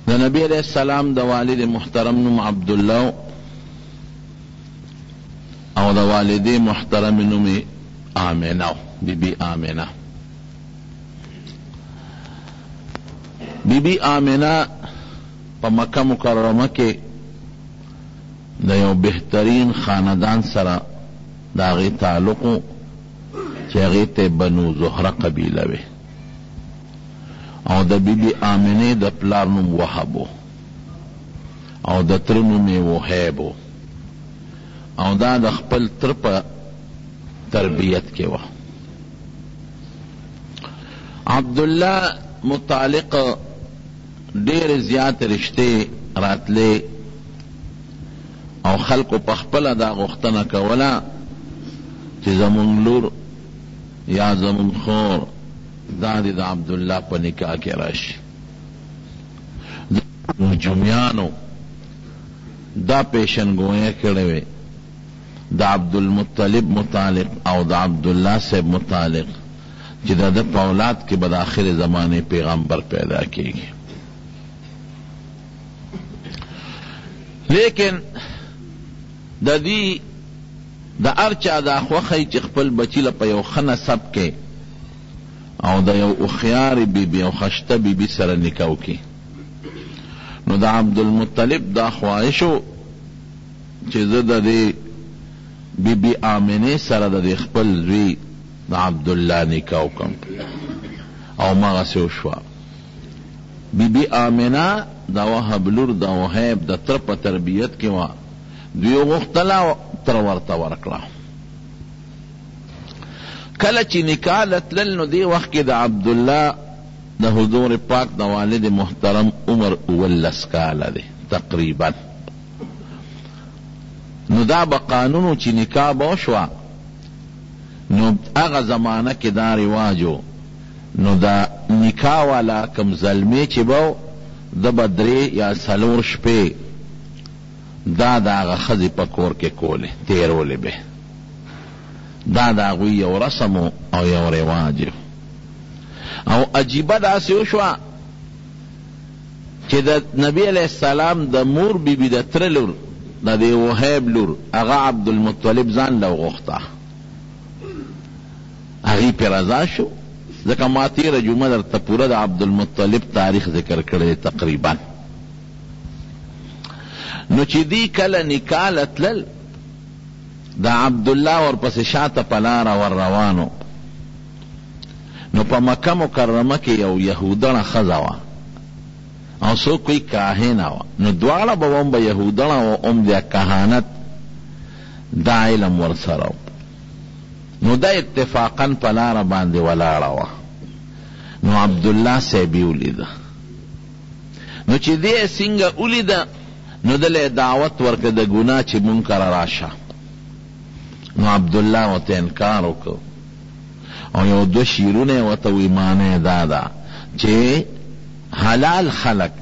دا نبی علیہ السلام دا والد محترم نم عبداللہ او دا والد محترم نم آمینہ بی بی آمینہ. بی بی آمینہ پا مکہ مکرمہ کے دا یو بہترین خاندان سرا دا غی تعلقو چه غیت بنو زہرہ قبیلہ وے او دا بی بی آمینہ دا پلار نم وحبو او دا تر نم وحیبو او دا دا خپل تر پا تربیت کے وا. عبداللہ متعلق دیر زیات رشتے راتلے او خلق پخپل دا غختنا کولا چی زمون لور یا زمون خور دادی دا عبداللہ پا نکاح کے راشی. جمیانو دا پیشن گوئے کڑوے دا عبدالمطلب متعلق او دا عبداللہ سے متعلق چی دا دا پاولاد کے بعد آخر زمانے پیغمبر پیدا کی گی. لیکن دا دی دا ارچا دا خوخی چی خپل بچی لپا یو خنصب کے او دا یو اخیار بی بی او خشت بی بی سر نکاو کی. نو دا عبدالمطلب دا خواہشو چی دا دی بی بی آمینه سر دا دی خپل زوی دا عبداللہ نکاو کم او مغسیو شوا. بی بی آمینہ دا وحب لور دا وحیب دا تر پا تربیت کی وا دیو غختلا تر ورطا ورکلا. کلچی نکالت للنو دی وقت کی دا عبداللہ دا حضور پاک دا والد محترم عمر اولس کالا دے تقریبا. نو دا با قانونو چی نکاح بوشوا نو اغا زمانہ کی دا رواجو نو دا نکاح والا کم ظلمی چی بو دا بدری یا سلور شپے دا دا آغا خزی پکور کے کولے تیرولے بے دا دا غوی یو رسمو او یو رواجو. او عجیبہ دا سیوشوا چی دا نبی علیہ السلام دا مور بی بی دا ترلور دا دی وحیب لور اغا عبدالمطلب زان لو غختا اغی پی رضا شو. ذکا ما تیر جمعہ در تپورا دا عبدالمطلب تاریخ ذکر کرده تقریبا. نو چی دی کل نکالت لل دا عبداللہ ور پس شاعت پلارا ور روانو نو پا مکہ مکرمہ کی یو یہودن خزاوا او سو کوئی کاہناوا نو دوالا با ام با یہودن و ام دیا کہانت دا علم ور سراو. نو دا اتفاقا پلارا باندے ولاڑاوا. نو عبداللہ سے بھی اولیدا نو چی دے سنگا اولیدا نو دلے دعوت ورک دا گناہ چی منکر راشا. نو عبداللہ و تا انکارو کو او یو دو شیرونے و تا ایمانے دادا چی حلال خلق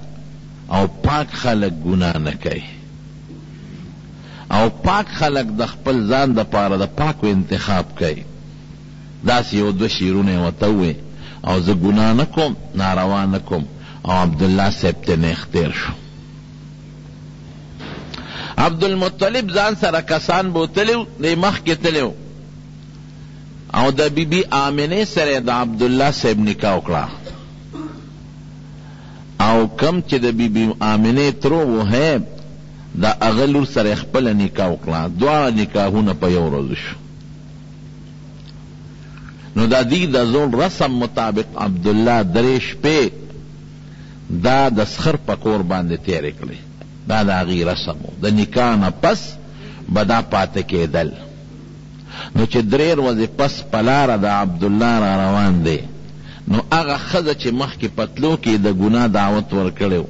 او پاک خلق گناہ نکئی او پاک خلق د خپل ځان د پاره د پاکو انتخاب کئی. داس یو دو شیرونے و تاوی او ز گناہ نکم ناروا نکم او عبداللہ سیبتن اختیر شو. عبدالمطلب ځان سره کسان بوتلیو دی مخ کې تلیو او د بی بی آمینه سره د عبداللہ سیب نکاح وکړه او کم چې د بی بی آمینه ترو وهیب دا اغلور سره خپل نکاح وکړه. دوا نکاحونه په یو ورځ شو. نو دا دی د زول رسم مطابق عبداللہ دریش پہ دا د سخر پکور باندې تیرې کړې. دا دا غی رسمو دا نکاح نه پس بدا پاته کېدل. نو چې دریر ورځې پس پلاره د عبداللہ را روان دی نو هغه ښځه چې مخکې پتلو کې د ګناه دعوت ورکړی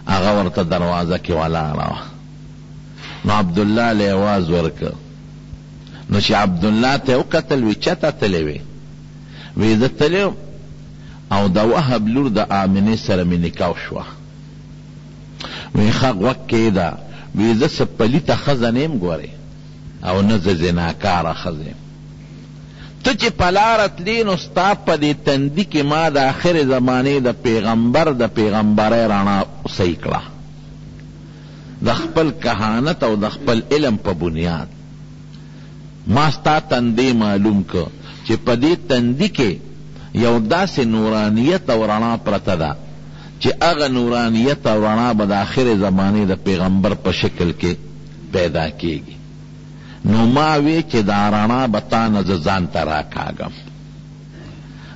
هغه ورته دروازه کې ولاړه وه. نو عبداللہ له آواز ورکړ. نو چې عبداللہ ته وکتل وی چته تللی وی وی زه تللی او د وهب لور د آمینې سره مې نکاح شوه. وی ښه غوږ کېږده وی زه څه پلیته ښځه نه یم ګورې او نه زه زناکاره ښځه یم. ته چې پلاره تلې نو ستا په دې تندي کې ما د آخر زمانې د پیغمبر د پیغمبرۍ رڼا صحیح کړه د خپل کهانت او د خپل علم په بنیاد. ما ستا تندی معلوم که چې په دې تندي کې یو داسې نورانیت او رڼا پرته ده چې هغه نورانیت او رڼا به د آخر زمانې د پیغمبر په شکل کې پیدا کیږي. نو ما وی چې دا رڼا به تا نه زه ځان ته راکاږم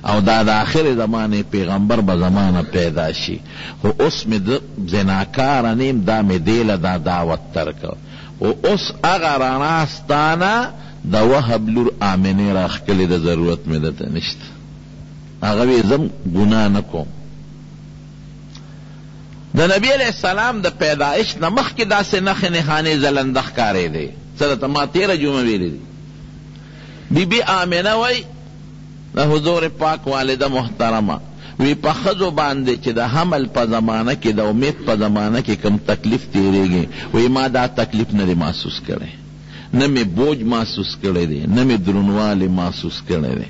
او دا د آخر زمانې پیغمبر به زمانه پیدا شي. خو اوس مې د زناکاره نیم دا مې دیله دا دعوت ترکه. خو اوس هغه رڼا ستانه د وهب لور آمنې راښکلې د ضرورت مې دته نشته. هغه وی زم ګناه نه کوم. د نبی علیہ السلام د پیدایش نه مخکې داسې نښې نښانې زلنده ښکارېدې. څه درته ما تېره جمعه ویلې دي. بی بی آمنه وی د حضور پاک والده محترمه وی په ښځو باندې چې د حمل په زمانه کې د امید په زمانه کې کم تکلیف تیریږي وی ما دا تکلیف نه دی محسوس کړی، نه مې بوج محسوس کړی دی، نه مې درونوالی محسوس کړی دی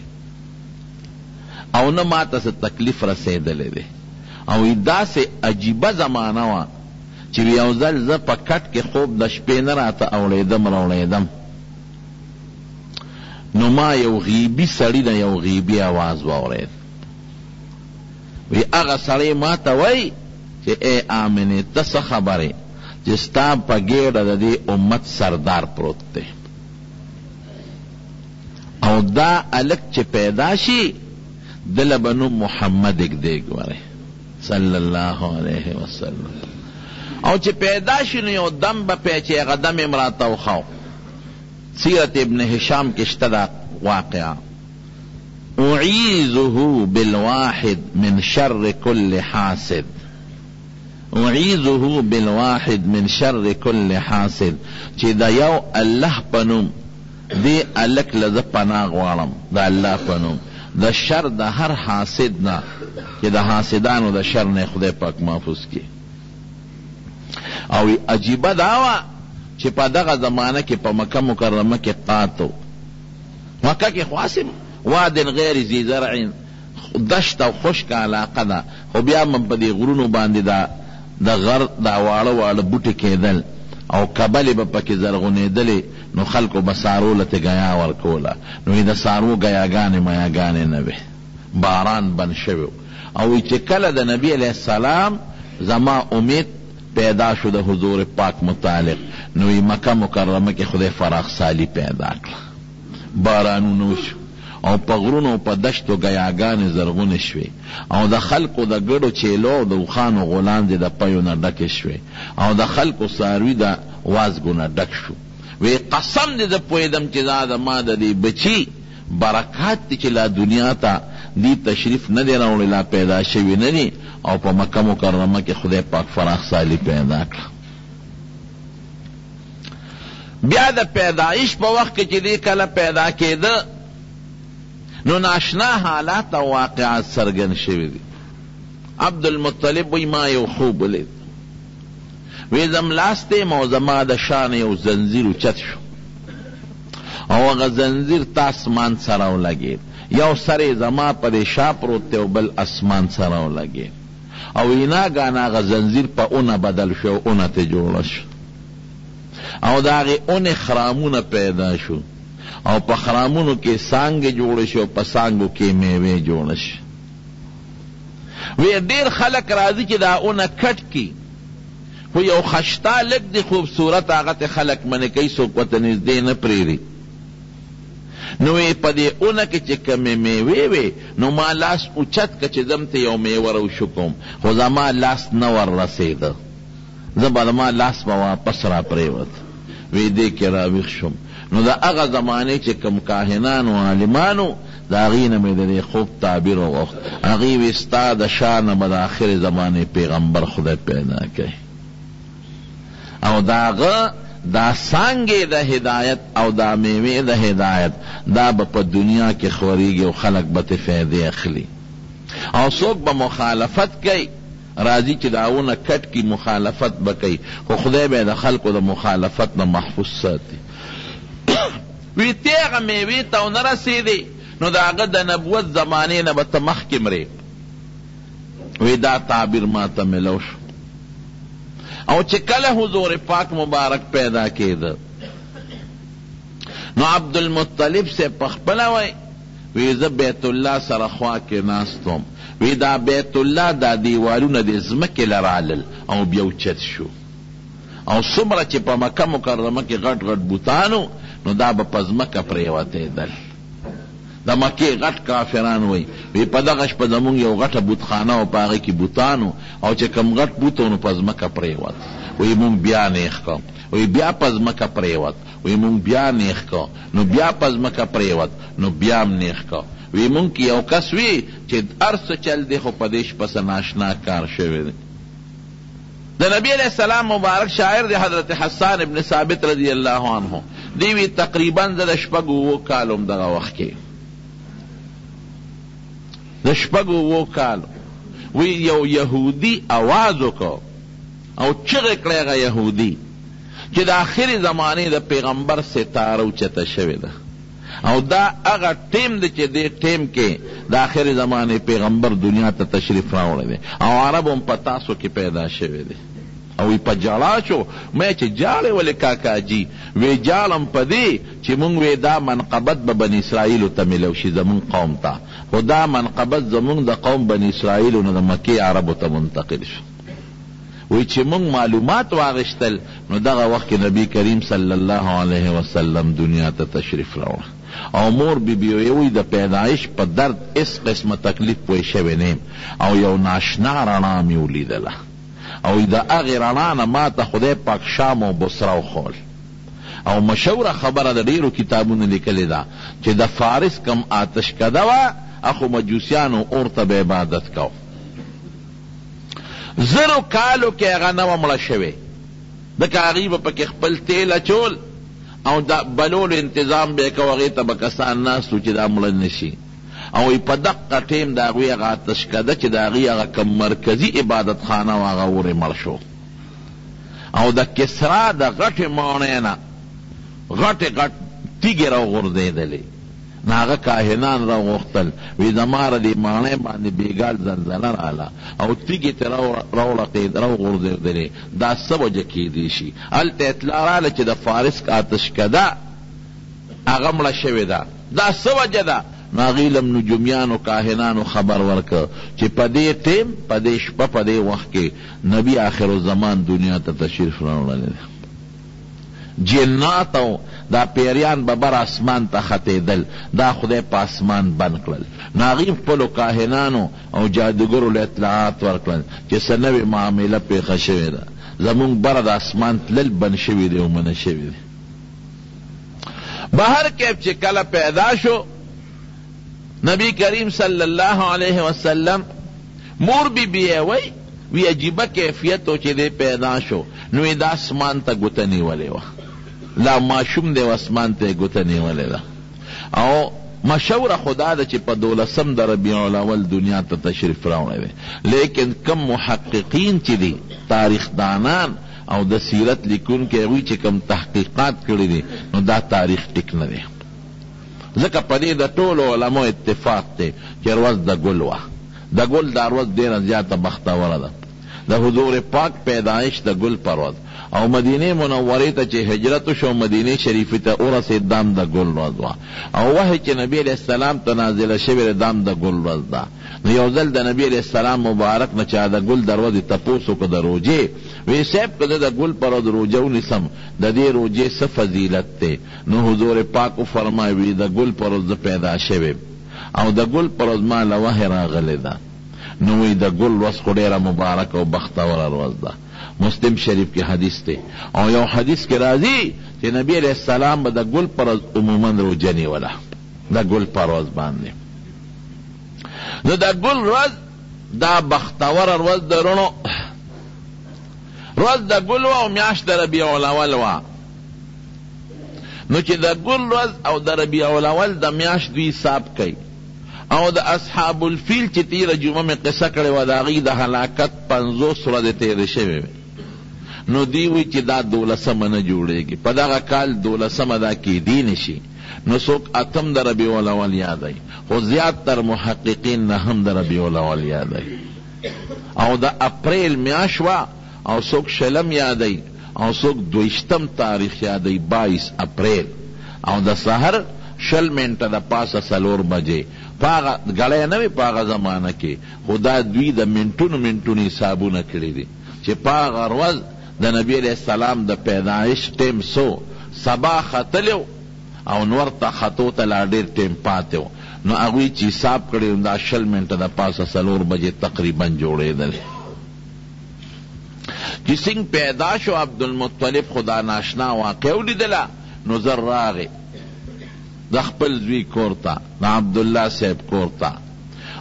او نه ما ته څه تکلیف رسېدلی دی. او داسې عجیبه زمانه وه چې یو ځل زه په کټ کې خوب د شپې نه راته اوړېدم راوړېدم نو ما یو غیبي سړي نه یو غیبي آواز واورېد. وی هغه سړی ما ته وی چې ای آمنې ته څه خبرې چې ستا په ګېډه د دې امت سردار پروت دی او دا هلک چې پیدا شي دله به نوم محمد اږدې ګورې صلی الله علیه وسلم او چې پیدا شي نو یو دم به پی چې هغه دم یې راته وښو. سیرت ابن هشام کې شته دا واقعه. اعیذه بالواحد من شر کل حاسد، اعیذه بالواحد من شر کل حاسد چې دا یو الله په نوم دې هلک له زه پناه غواړم د الله په نوم د شر د هر حاسد نه چې د حاسدانو د شر نه خدای پاک محفوظ کړي. او عجیبه دا وه چې په دغه زمانه کې په مکه مکرمه کې قاتو مکه کې خاصم واد غیر ذی زرع دشت او خشک علاقه ده خو بیا من په دې غرونو باندې د غر دا واړه واړه بوټي کېدل او کبلې به پکې زرغونېدلې نو خلکو به سارو لته ګیا ورکوله نو د سارو ګیاګانې میاګانې نه وې باران بند شوی او چې کله د نبی علیہ السلام زما امید پیدا شو د حضور پاک متعلق نو مکه مکرمه کې خدای فراخ سالی پیدا کړه بارانونو شو او په غرونو په دشتو ګیاګانې زرغونې شوې او د خلکو د ګډو چیلو او د اوښانو غولاندې د پیو نه ډکې شوې او د خلکو څاروي د وازګو نه ډک شو. وی قسم دې زه پوهېدم چې دا د ما د دې بچي برکات دي چې لا دنیا ته دی تشریف نه دی راوړی لا پیدا شوي نه دي او په مکه مکرمه کې خدای پاک فراخ سالی پیدا کړه. بیا د پیدایش په وخت کې چې دی کله پیدا کېده نو ناشنا حالات او واقعات سرګن شوي دي. عبدالمطلب وی ما یو خوب ولید وی زم لاسته مو زما د شان یو زنځیر اوچت شو او هغه زنځیر تا اسمان سره ولګېد یو سر زما په شا پروت دی او بل اسمان سره ولګېد او ایناګانه هغه زنځیر په اونه بدل شو اونه ته جوړه شو او د هغې اونې خرامونه پیدا شو او په خرامونو کې سانګې جوړه شي او په سانګو کې میوې جوړه شي. وی ډېر خلک راځي چې دا اونه کټ کي خو یو خشتا لږ دی خوبصورت هغه ته خلک منې کوي څوک ورته نږدې نه پرېږدي. نو وی په دې اونه کې چې کومې میوې وې نو ما لاس اوچت که چې ځم ته یو میوه روشو کوم خو زما لاس نه ور رسېده زه به زما لاس به واپس را پرېوت. وی دې کې راویښ شوم نو د هغه زمانې چې کوم کاهنانو عالمانو د هغې نه مې د دې خوب تعبیر وغوښت. هغې وی ستا د شا نه به د آخر زمانې پیغمبر خدای پیدا کوي او د هغه دا څانګې د هدایت او دا میوې د هدایت دا به په دنیا کې خورېږي او خلک به ترې فایدې اخلي او څوک به مخالفت کوي راځي چې داونه کټ کی مخالفت به کوي خو خدای به د خلکو د مخالفت نه محفوظ ساتي. وی ته هغه میوې ته ونه رسېدې نو د هغه د نبوت زمانې نه به ته مخکې مرې. وی دا تعبیر ما ته ملو شو او چې کله حضور پاک مبارک پیدا کېده نو عبدالمطلب سے پخپله وی زه بیت الله سره خوا کې ناستم، وی دا بیت الله دا دیوالونه د ځمکې لرالل او بیا اوچت شو، او څومره چې په مکه مکرمه کې غټ غټ بوتانو نو دا به په ځمکه پرېوتېدل. د مکې غټ کافران وی په دغه شپه زمونږ یو غټه بوتخانه او په هغې کې بوتانو او چې کم غټ بوت نو په ځمکه پرېوت، وی مونږ بیا نیغ کړ، وی بیا په ځمکه پرېوت، وی مونږ بیا نیغ کړ، نو بیا په ځمکه پرېوت، نو بیا هم نیغ کړ. وی مونږ کې یو کس وی چې هر څه چل دی خو په دې شپه څه ناشنا کار شوی دی. د نبی علیہ السلام مبارک شاعر دی حضرت حسان ابن ثابت رضی اللہ عنہ، دی وی تقریبا د شپږو اوو کالو دغه وخت کې د شپږو اوو کالو وی یو یهودی آواز وکړ او چغې کړی هغه یهودي چې د آخرې زمانې د پیغمبر ستاره اوچته شوې ده، او دا هغه ټیم دی چې دې ټیم کې د آخرې زمانې پیغمبر دنیا ته تشریف راوړی دی او عرب هم په تاسو کې پیدا شوی دی. او وی په جاړه شو، مې چې جاړې ولې کاکاجي، وی جاړم په دې چې مونږ وی دا منقبت به بني اسرائیلو ته میلو شي زمونږ قوم ته، خو دا منقبت زمونږ د قوم بني اسرائیلو نه د مکې عربو ته منتقل شو. وی چې مونږ معلومات واغشتل نو دغه وخت کې نبی کریم صلی الله علیه وسلم دنیا ته تشریف راوړ، او مور بی وی د پیدایش په درد اس قسمه تکلیف پوی شوی نیم، او یو ناشنا رڼا مې ولیدله، او د هغې رڼا نه ما ته خدای پاک شام او بصره وښول. او مشهوره خبره د ډېرو کتابونو لیکلې ده چې د فارس کم آتشکده وه اخو مجوسیانو اور ته به عبادت کو. زرو کالو کې هغه نه وه مړه شوې، ځکه هغوی به پکې خپل تیل اچول او دا بلولو انتظام به یې کو، هغې ته به کسان ناست و چې دا مړه نه شي. او په دقه ټیم د هغوی هغه آتشکده چې د هغوی هغه کم مرکزي عبادت خانه و هغه ورې مړ شو. او د کسرا د غټې ماڼۍ نه غټې غټ تیږې راوغورځېدلې، نو هغه کاهنان راوغوښتل، وی زما د دې ماڼۍ باندې بېګال زلزله راله او تیږې ترې راوغورځېدلې، دا څه وجه کېدی شي؟ هلته اطلاع راله چې د فارس آتشکده هغه مړه شوې ده، دا څه وجه ده؟ نو هغوی لم نجومیانو کاهنانو خبر ورکړ چې په دې ټیم په دې شپه په دې وخت کې نبی آخر الزمان دنیا ته تشریف راوړلی دی. جنات او دا پیریان به بر اسمان ته ختېدل، دا خدای په اسمان بند کړل. نو هغوی خپلو کاهنانو او جادوګرو له اطلاعات ورکړل چې څه نوې معامله پېښه شوې ده، زمونږ بره د اسمان تلل بند شوي دی او منع شوي دی. بهر کیف چې کله پیدا شو نبی کریم صلی اللہ علیہ وسلم، مور بی بی وی عجیبه کیفیتو چې دی پیدا شو، نو دا اسمان ته ګوته نیولې وه، لا ماشوم دی اسمان ته ګوته نیولې ده. او مشهوره خدا ده چې په 12 د ربیع الاول دنیا ته تشریف راوړی دی، لیکن کم محققین چې دي تاریخ دانان او د سیرت لیکونکي هغوی چې کم تحقیقات کړي دي نو دا تاریخ ټیک نه دی، ځکه په دې د ټولو علماء اتفاق دی چې ورځ د ګل وه، د ګل دا ورځ ډېره زیاته بختوره ده، د حضور پاک پیدایش د ګل پر ورځ، او مدینه منورې ته چې هجرت وشو مدینه شریفې ته ورسېد دام د ګل ورځ وه، او وحی چې نبی علیہ السلام ته نازله شوې دام د ګل ورځ ده. نو یو ځل د نبی علیہ السلام مبارک نه چا د ګل دروازې تپوس وکړه د روجې، وی صاحب که زه د ګل پر ورځ روجه ونیسم د دې روجې څه فضیلت دی؟ نو حضور پاک وفرمایي وی د ګل پر ورځ پیدا شوی او د ګل پر ورځ ما له وحی راغلی ده، نو وی د ګل ورځ خو ډېره مبارک او بختوره ورځ ده. مسلم شریف کې حدیث دی، او یو حدیث کې راځي چې نبی علیہ السلام به د ګل پر ورځ عموما روجه نیوله، د ګل پر ورځ باندې. نو د ګل ورځ دا بختوره ورځ د رڼو ورځ د ګل وه او میاشت د ربیع الاول وه. نو چې د ګل ورځ او د ربیع الاول د میاشت دوی حساب کوي، او د اصحاب الفیل چې تیره جمعه مې قصه کړې وه د هغوی د هلاکت 50 ورځې تېرې شوې وې، نو دی وی چې دا 12 نه جوړېږي، په دغه کال 12 دا کېدی نشي، نو څوک 8 د ربیع الاول یادوي، خو زیات تر محققین 9 د ربیع الاول یادوي. او د اپریل میاشت وه او څوک شلم یادی او څوک 22 تاریخ یادی 22 اپریل او د سحر 20 منټه د پاسه 4 بجې پاغه غړې نه وي پاغه زمانہ کې خدا دوی د منټونو حسابونه کړی دي چې پاغه ورځ د نبی علیہ السلام د پیدایش ټیم سو سبا ختلو او نور ته خطو ته لا ډیر ټیم پاتو نو هغوی چې حساب کړی دا 20 منټه د پاسه 4 بجې تقریبا جوړېدل چې څنګه پیدا شو عبدالمطلب خدا ناشنا واقع ولیدله نو زر راغی د خپل زوی کور ته د عبدالله صاحب کور ته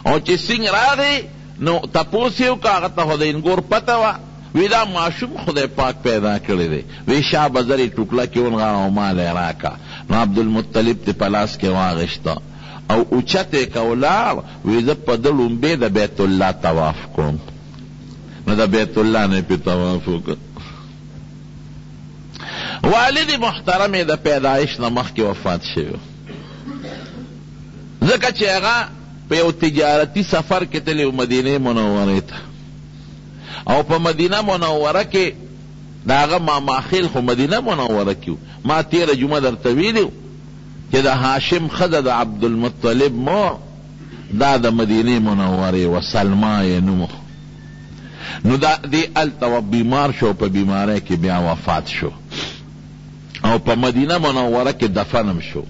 او چې څنګه راغی نو تپوس یې وکړه هغه ته خو د انګور پته وه وی دا معشوم خدای پاک پیدا کړی دی وی شاه بزرې ټوکله کې ونغاړه او مال یې راکړه نو عبدالمطلب ته په لاس کې واغېسته او اوچت یې که ولاړ وی زه په ده لومبې د بیت الله طواف کوم نو د بیت الله نه پې طواف وکړه والد محترم د پیدایش نه مخکې وفات شوی ځکه چې هغه په یو تجارتي سفر کې تللی و مدینې منورې ته او په مدینه منوره کې د هغه ماماخیل خو مدینه منوره کې ما تیره جمعه درته ویلي چې د هاشم ښځه د عبدالمطلب مور دا د مدینې منورې و سلما یې نوم نو دا دی هلته بیمار شو په بیماری کې بیا وفات شو او په مدینه منوره کې دفنم شو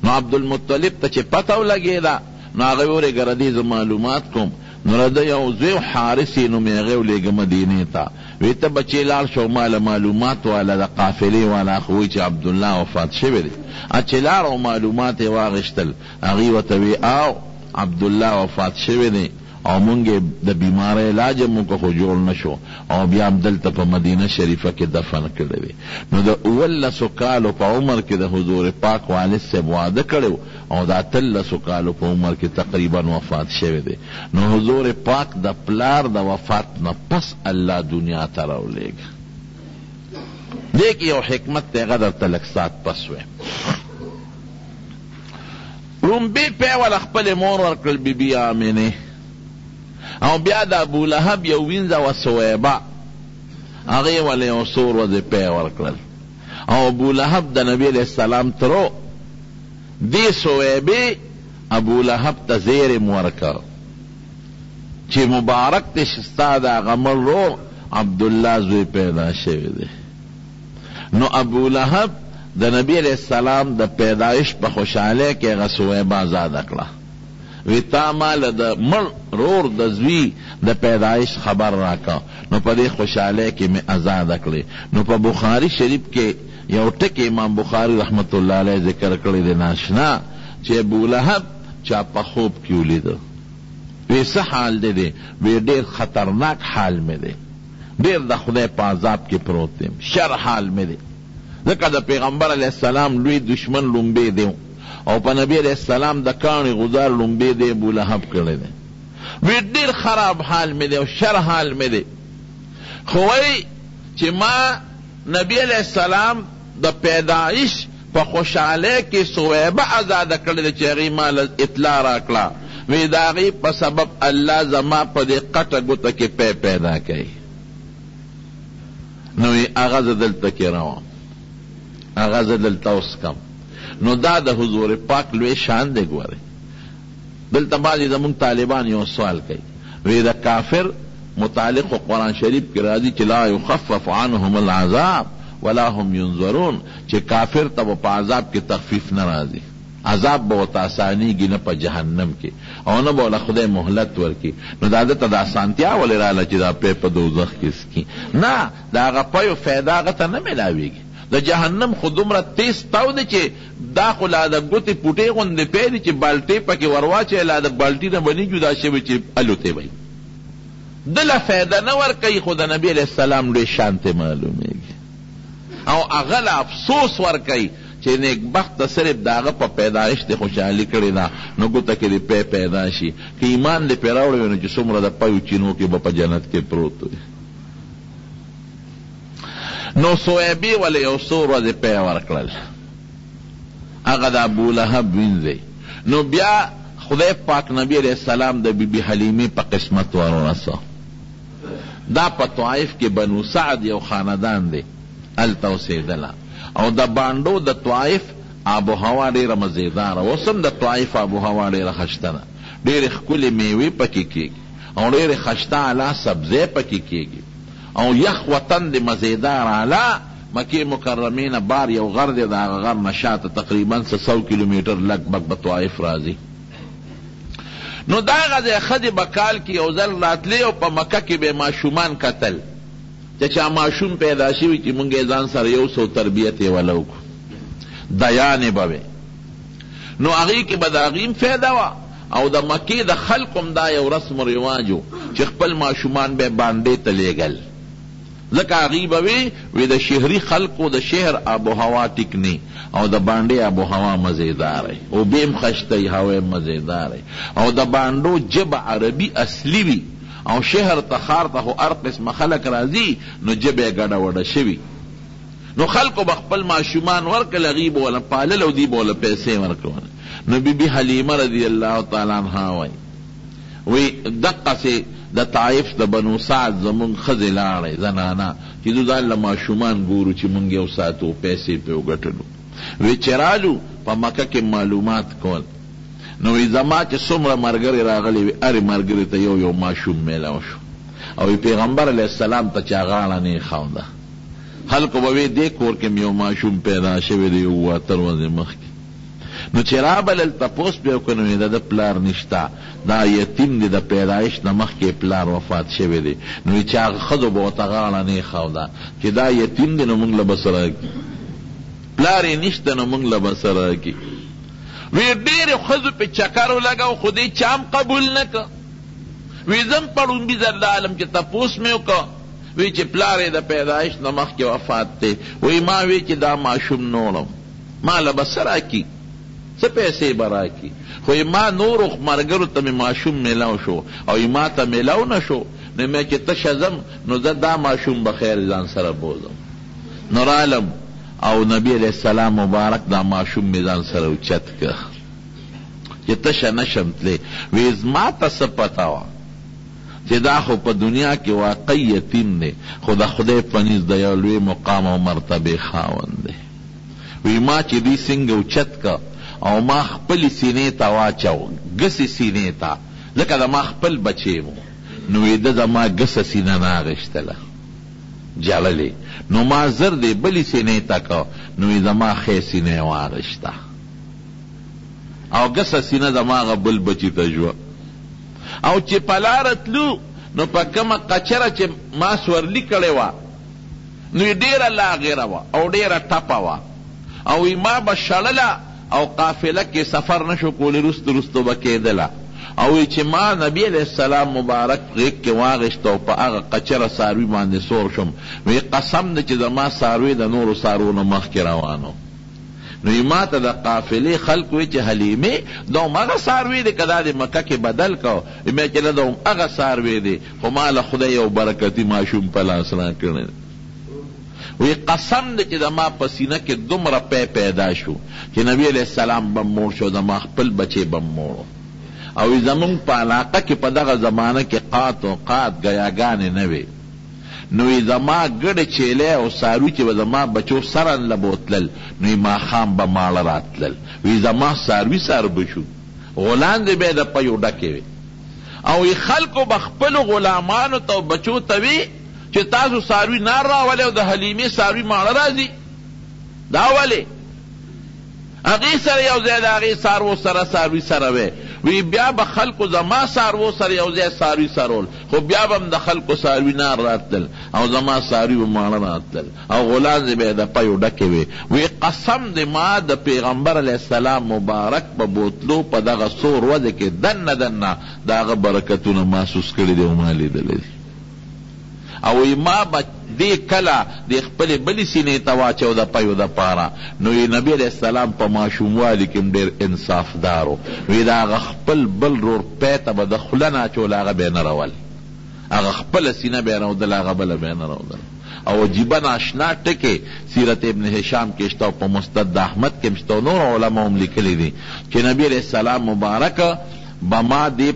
نو عبدالمطلب ته چې پته ولګېده نو هغه ویل ګردې زه معلومات کوم نو رده یو زوی حارس یې نوم یې هغې ولېږه مدینې ته وی ته بچې لاړ شو ما له معلومات والا د قافلې والا خو وایي چې عبدالله وفات شوی دی چې لاړ او معلومات یې واغېشتل هغې ورته وی او عبدالله وفات شوی دی او مونږ د بیماری علاج مونږ خو جوړ نشو او بیا هم دلته په مدینه شریفه کې دفن کړی دی نو د 19 کالو په عمر کې د حضور پاک والد صاحب واده کړی او د 13 کالو په عمر کې تقریبا وفات شوی دی نو حضور پاک د پلار د وفات نه پس الله دنیا ته راولېږه دې کې یو حکمت دی هغه درته لږ ساعت پس وی لومبې پی ول خپلې مور ورکړل بیبي آمنې او بیا د ابولهب یو وینځه و سویبه هغې ولې یو څو ورځې پی ورکړل او ابولهب د نبي علیه السلام ترو دې سویبې ابولهب ته زیرم ورکړ چې مبارک دې ستا د هغه مړ ورور عبدالله زوی پیدا شوی دی نو ابولهب د نبی علیه السلام د پیدایش په خوشحالۍ کې هغه سویبه آزاده کړه وی تا مال د مړ رور د زوی د پیدایش خبر راکا نو په دې خوشحالۍ کې مې آزاده کړې نو په بخاری شریف کې یو ټکی امام بخاری رحمت الله علیه ذکر کړی دی ناشنا چې ابولهب چا په خوب کې ولیده وی څه حال دی وی ډېر خطرناک حال مې دی ډېر د خدای په عذاب کې پروت دی شر حال مې دی ځکه د پیغمبر علیه السلام لوی دشمن لومبې دی او په نبی علیہ السلام د کاڼي غزار لومبې دی ابولهب کړی دی وی ډېر خراب حال مې دی او شر حال مې دی خو وایي چې ما نبی علیہ السلام د پیدایش په خوشحالۍ کې سویبه آزاده کړې ده چې هغې ما اطلاع راکړه وی د هغې په سبب الله زما په دې قټه ګوته کې پیدا کوي نو هغه زه دلته کې روم هغه زه دلته اوس کم نو دا د حضور پاک لوی شان دی ګوره دلته بعضې زمونږ طالبان یو سوال کوي وی د کافر متعلق قرآن شریف کې راځي چې لا یخفف عنهم العذاب ولا هم ينظرون چې کافر ته په عذاب کې تخفیف نه راځي عذاب به ورته اسانېږي نه په جهنم کې او نه به ورله خدای مهلت ورکړي نو دا ده ته د اسانتیا ولې راغله چې دا پی په دوزخ کې څکي نه د هغه پیو فایده هغه ته نه میلاویږي د جهنم خو دومره تیز تاو دی چې دا خو لا د ګوتې پوټې غوندې پی دی چې بالټۍ پکې ورواچوې لا د بالټي نه به نه جدا شوی چې الوتی به دله فایده نه ورکوي خو د نبي علیه السلام لوی شان ته معلومیږي او هغه له افسوس ورکوي چې نیکبخته صرف د هغه په پیدایش دې خوشحالي کړې ده نو ګوته کې دې پی پیدا شي که ایمان دې پرې راوړی وي نو چې څومره د پیو چینو کې به په جنت کې پروت وي نو سویبې ولې یو څو ورځې پی ورکړل هغه د ابولهب وینځئ نو بیا خدای پاک نبی علیہ السلام د بی بی حلیمې په قسمت ورورسه دا په طائف کې بنو سعد یو خاندان دی، هلته اوسېدله. او د بانډو د طائف آب و هوا ډېره مزېداره، اوس هم د طائف آب و هوا ډېره خشته ده، ډېرې ښکلې میوې پکې کېږي او ډېرې خشته اعلی سبزۍ پکې کېږي او یخ وطن د مزېدار اعلی. مکې مکرمې نه بار یو غر دی، د هغه غر نه شاته تقریبا 100 کیلومیټر لږ بګ به طائف راځي. نو دا هغه ځای ښځې به کال کې یو ځل راتلې او په مکه کې به ماشومان کتل چې چا ماشوم پیدا شوي چې مونږ یې ځان سره یو څو تربیت یې وله وکړو، دیانې به وې. نو هغې کې به د هغې هم فایده وه او د مکې د خلکو هم دا یو رسم و رواج و چې خپل ماشومان به باندې ته لیږل، ځکه هغې به وی د شهري خلکو د شهر آب و هوا ټیک نه او د باندې آب و هوا مزیدار او بیم خشته هوا مزیدار او د باندو جب عربي اصلي وي او شهر ته ښار ته خو هر قسمه خلک راځي نو جبه ګډه وډه شوي. نو خلکو به خپل ماشومان ورکړل، هغې به وله پالل او دوی به وله پیسې ورکول. نو بی حلیمه رضی الله تعالی عنها وی دقسې د طائف د بنو سعد زمونږ ښځې لاړې زنانه چې دوی ځان له ماشومان ګورو چې مونږ یو ساتو پیسې پې وګټلو. وی چې رالو په مکه کې معلومات کول، نو وی زما چې څومره ملګري راغلي وي هرې ملګري ته یو یو ماشوم میلاو شو او وی پیغمبر علیه السلام ته چا غاړه نه ښوده. خلکو به وی دې کور کې یو ماشوم پیدا شوی دی 7 ورځې مخکې. نو چې رابلل تپوس به وکړو نو د پلار نشته، دا یتیم دی، د پیدایش نه مخکې پلار وفات شوی دی. نو چې هغه ښځو به ورته غاړه نه ښوده چې دا یتیم دی نو موږ له به څه راکړي، پلار یې نشته نو موږ له به څه راکړي. وی ډېرې ښځو پې چکر ولګو خو دې چا هم قبول نه که. وی زم په ړومبي ځل د عالم چې تپوس مې وکړه، وی چې پلار یې د پیدایش نه مخکې وفات دی. وی ما وی چې دا ماشوم نوړم ما له به څه راکړي، څه پیسې به راکړي، خو ما نورو ملګرو ته مې ماشوم میلاو شو او ما ته میلاو نه شو، نو مې چې تشه ځم نو زه دا ماشوم به خیر ځان سره بوزم. نو رالم او نبی علیہ السلام مبارک دا ماشوم مې ځان سره اوچت که چې تشه نشم تلی. وی زما ته څه پته وه چې دا خو په دنیا کې واقعي یتیم دی خو د خدای په نزد د یو لوی مقام او مرتبې خاوند دی. وی ما چې دوی څنګه اوچت که او ما خپل سینې ته واچو، ګسې سینې ته، ځکه د ما خپل بچی مو. نو وی ده زما ګسه سینه نه اغېشتله جړلې، نو ما زر دی بلې سینې ته که نو وی زما ښې سینه یې واغېشته او ګسه سینه زما هغه بل بچي ته ژوه. او چې په لاره تلو نو په کومه قچره چې ما سورلي کړې وه نو یې ډېره لاغېره وه او ډېره ټپه وه او وی ما به شړله او قافله کې سفر نشو کولی، رستو رستو به کېدله. او وی چې ما نبی علیہ السلام مبارک غیږ کې واغېشته او په هغه قچره څاروي باندې سور شم. وی قسم دی چې زما څاروي د نورو څاروو نه مخکې روانو. نو ما ته د قافلې خلق وی چې حلیمې دا هم هغه څاروي دی که دا د مکه کې بدل کو؟ مې چې نه دا هم هغه څاروي دی خو ما له خدای یو برکتي ماشوم په لاس راکړی. وی قسم دی چې زما په سینه کې دومره پی پیدا شو چې نبی علیہ السلام بم موړ شو، زما خپل بچی بم موړو. او زمونږ په علاقه کې په دغه زمانه کې قات و قات ګیاګانې نه وې. نو زما ګډې چیلې او څاروي چې به زما بچو سره له بوتلل نو ماښام به ماړه راتلل. وی زما څاروي سر به شو، غلاندې به یې د پیو ډکې وې. او خلکو به خپلو غلامانو ته بچو ته وي چې تاسو څاروي نار راولئ او د حلیمې څاروي ماړه راځي. دا ولې؟ هغې سره یو ځای د هغې څاروو سره څاروي سره وی. وی بیا به خلکو زما څاروو سره یو ځای څاروي سرول، خو بیا به هم د خلکو څاروي نار راتلل او زما څاروي به ماړه راتلل او غلاندې به یې د پیو ډکې وې. وی قسم دی ما د پیغمبر علیه السلام مبارک په بوتلو په دغه څو ورځې کې دنه دنه د هغه برکتونه محسوس کړي دي او ما لیدلی دي. او ما به دې کله د خپلې بلې سینې ته واچو د پیو دپاره. نو نبی علیہ السلام په ماشوموالي کې ډېر انصافدار و. وی د هغه خپل بل رور پی ته به د خوله نه اچول، هغه به یې نه رول، هغه خپله سینه به یې رودل، هغه بله به یې نه رودل. او عجیبه ناشنا ټکې سیرت ابن هشام کې شته او په مستد احمد کې هم شته، نور علما هم لیکلي دي چې نبی علیہ السلام مبارک به ما دې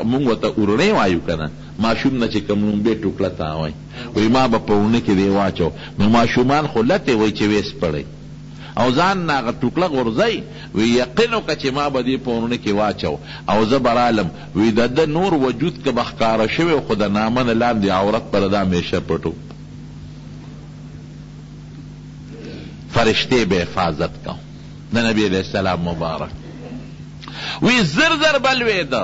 مونږ ورته اورنۍ وایو که نه، ماشوم نه چې کوم نوم به ټوکړه تاوی وی ما به په ونه کې دی واچو نو ماشومان خو لته وی چې ویس پړی او ځان نه هغه ټوکړه غورځئ وی یقین وکړه چې ما به دې په ونه کې واچو او زه به رالم وی د ده نور وجود که به ښکاره شوی خو د نامه نه لاندې عورت پر ده همیشه پټو فرشتې به حفاظت کو د نبی علیہ السلام مبارک وی زر زر بلویده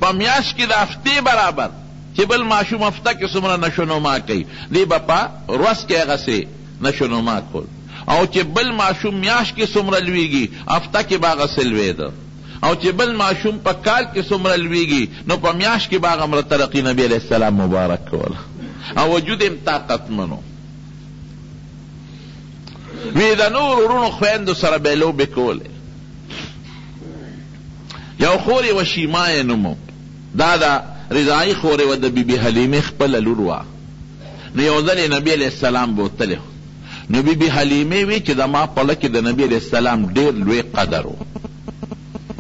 په میاشت کې د هفتې برابر چې بل ماشوم هفته کې څومره نشونما کوي دی به په ورځ کې هغسې نشونما کول او چې بل ماشوم میاشت کې څومره لویږي هفته کې به هغسې لویده او چې بل ماشوم په کال کې څومره لویږي نو په میاشت کې به هغه مره ترقي نبي علیه السلام مبارک کوله او وجود یم طاقتمنو وی د نور ورونو خویندو سره به یې لوبې کولې یو خور یې وه شیما یې نوم دا د رضایي خور یې وه د بیبي حلیمې خپله لور وه نو یو ځل یې نبي علیه السلام بوتلی نو بیبي حلیمې وی چې زما په لکې د نبي علیه السلام ډېر لوی قدر و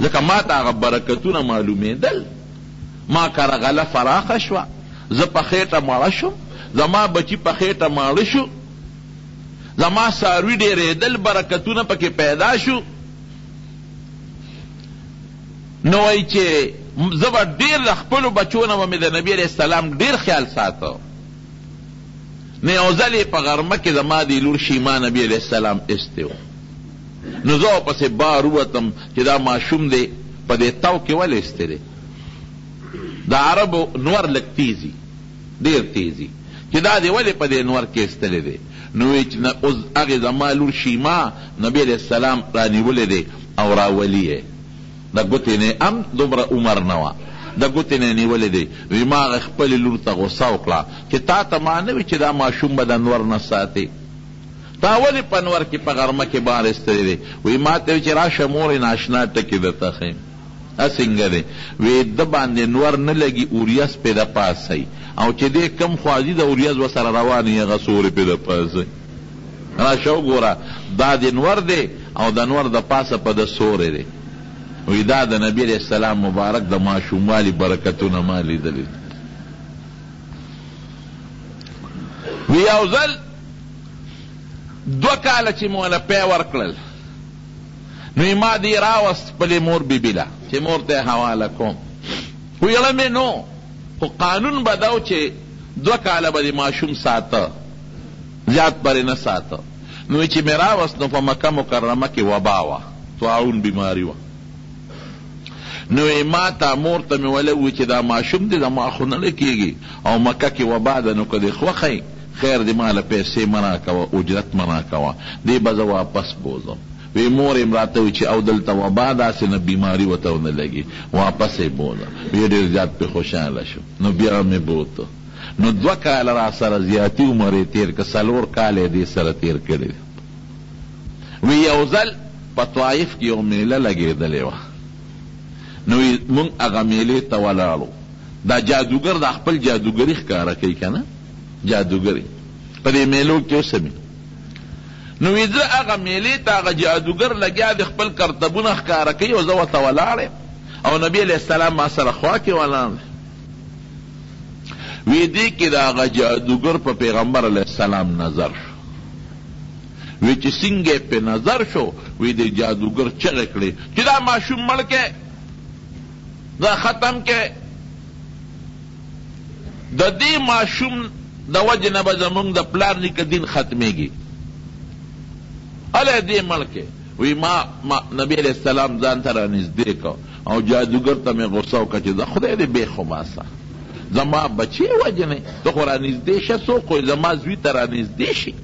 ځکه ما ته هغه برکتونه معلومېدل ما کرغله فراخه شوه زه په خېټه مړه شم زما بچي په خېټه ماړه شو زما څاروي ډېرېدل برکتونه پکې پیدا شو نو وایي چې زه به ډېر د خپلو بچو نه به مې د نبي علیه السلام ډېر خیال ساته نو یو ځل یې په غرمه کې زما د لور شیما نبي علیه السلام ایستی و نو زه ورپسې بار ووتم چې دا ماشوم دی په دې تو کې ولې ایستی دی د عربو نور لږ تیزي ډېر تیزي چې دا دی ولې په دې نور کې ایستلی دی نو وی چې اوس هغې زما لور شیما نبي علیه السلام رانیولی دی او راولي یې د ګوتې نه هم دومره عمر نه وه د ګوتې نه نیولې دی وی ما هغه خپلې لور ته غوسه وکړه چې تا ته ما نه وي چې دا ماشوم به د انور نه ساتې تا ولې په انور کې په غرمه کې بار ایستلی دی وی ما ته وی چې راشه مورې ناشنا ټکې درته ښیم څنګه دی وی ده باندې نور نه لګي اوریاس پې د پاسئ او چې دی کم خوازي د اوریاز ورسره روان یې هغه سورې پې د پاسئ راشه وګوره دا د نور دی او د نور د پاسه په د سورې دی وی دا د نبی علیہ السلام مبارک د ماشوموالي برکتونه ما لیدلي وی یو ځل 2 کاله چې مو له پی ورکړل نو ما دی راوست خپلې مور بیبي له چې مور ته یې حواله کوم ویله مې نو خو قانون به دا و چې 2 کاله به د ماشوم ساته زیات پرې نه ساته نو چې مې راوست نو په مکه مکرمه کې وبا وه طاعون بیماري وه نو ما ته مور ته مې ویلی و چې دا ماشوم دی زما خو نه کېږي او مکه کې وبا ده نو که دې خوښی خیر دې ما له پیسې مه راکوه اجرت مه راکوه دې به زه واپس بوځم وی مور یې راته وی چې او دلته وبا داسې نه بیماري ورته ونه لګي واپس یې بوځم وی ډېر زیات پې خوشحاله شو نو بیا مې بوته نو 2 کاله را سره زیاتي عمر یې تېر که 4 کاله یې دې سره تېر کړي وی یو ځل په طایف کې یو میله لګېدلې وه نو مونږ هغه میلې ته ولاړو دا جادوګر د خپل جادوګري ښکاره کوي که نه جادوګري په دې میلو کې اوسمي نو وی زه هغه میلې ته هغه جادوګر لګیا د خپل کرتبونه ښکاره کوي او زه ورته ولاړ یم او نبي علیه السلام ما سره خوا کې ولاړ دی وی دې کې د هغه جادوګر په پیغمبر علیه السلام نظر شو وی چې څنګه پې نظر شو وی د جادوګر چغې کړې چې دا ماشوم مړ کې دا ختم کې د دې ماشوم د وجې نه به زمونږ د پلار نیکه دین ختمېږي الی دې مړ کې وی ما نبی علیہ السلام ځان ته رانږدې کو او جادوګر ته مې غوسه وکړه چې د خدای دې بې خباسه زما بچې وجنې ته خو رانږدې شه څوک خو زما زوی ته رانږدې شي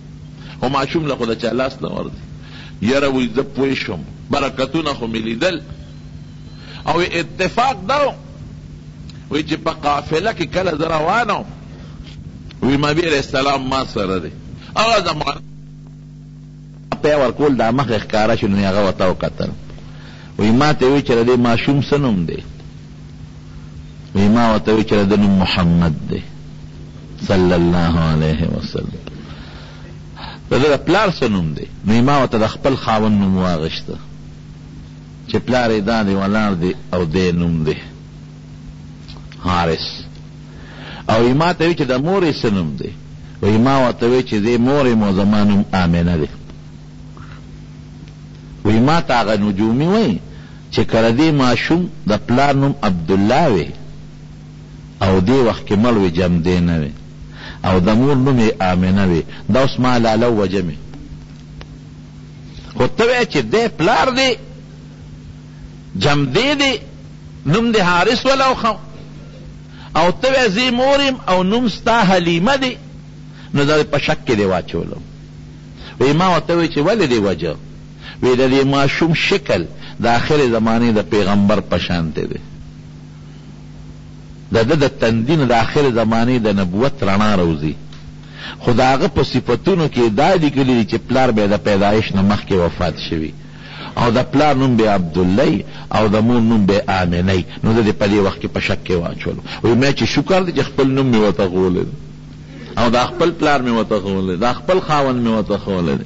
خو ماشوم له خو د چا لاس نه ورځي یاره وی زه پوه شم برکتونه خو مې لیدل او اتفاق دا وی چې په قافله کې کله زه روانم وی نبي علیہ السلام ما سره دی هغه زمان پی ورکول دا مخ ښکاره شو نو هغه ورته وکتل وی ما ته وی چې د دې ماشوم څه نوم دی وی ما ورته وی چې د نوم محمد دی صلی الله علیه وسلم د ده د پلار څه نوم دی نو ما ورته د خپل خاوند نوم واغېسته چې پلار یې دا دی ولاړ دی او دی نوم دی حارث او ما ته وی چې د مورې څه نوم دی؟ وی ما ورته وی چې دې مورې مو زما نوم آمنه دی. وی ما ته هغه نجومي وی چې کله دې ماشوم د پلار نوم عبدالله وی او دې وخت کې مړ وی جمدې نه وی او د مور نوم یې آمنه وی، دا اوس ما لاله وجمې. خو ته وی چې دې پلار دی جمدې دی نوم دې حارث ولا خو او ته وی زی مورم او نوم ستا حلیمه دی، نو دا په شک کې دی واچولم. وی ما ورته وی چې ولې دی وجه؟ وی د دې ماشوم شکل د آخر زمانې د پیغمبر په شانته دی، د تندین د آخر زمانې د نبوت رڼا روزي، خو د هغه په صفتونو کې دا لیکلي چې پلار به د پیدایش نه مخکې وفات شوي او د پلار نوم به عبدالله او د مور نوم به آمنه، نو د دې په دې وخت کې په شک کې واچولو. وی مې چې شکر دی چې خپل نوم مې ورته ښوولی او دا خپل پلار مې ورته ښوولی، دا خپل خاوند مې ورته ښوولی دی.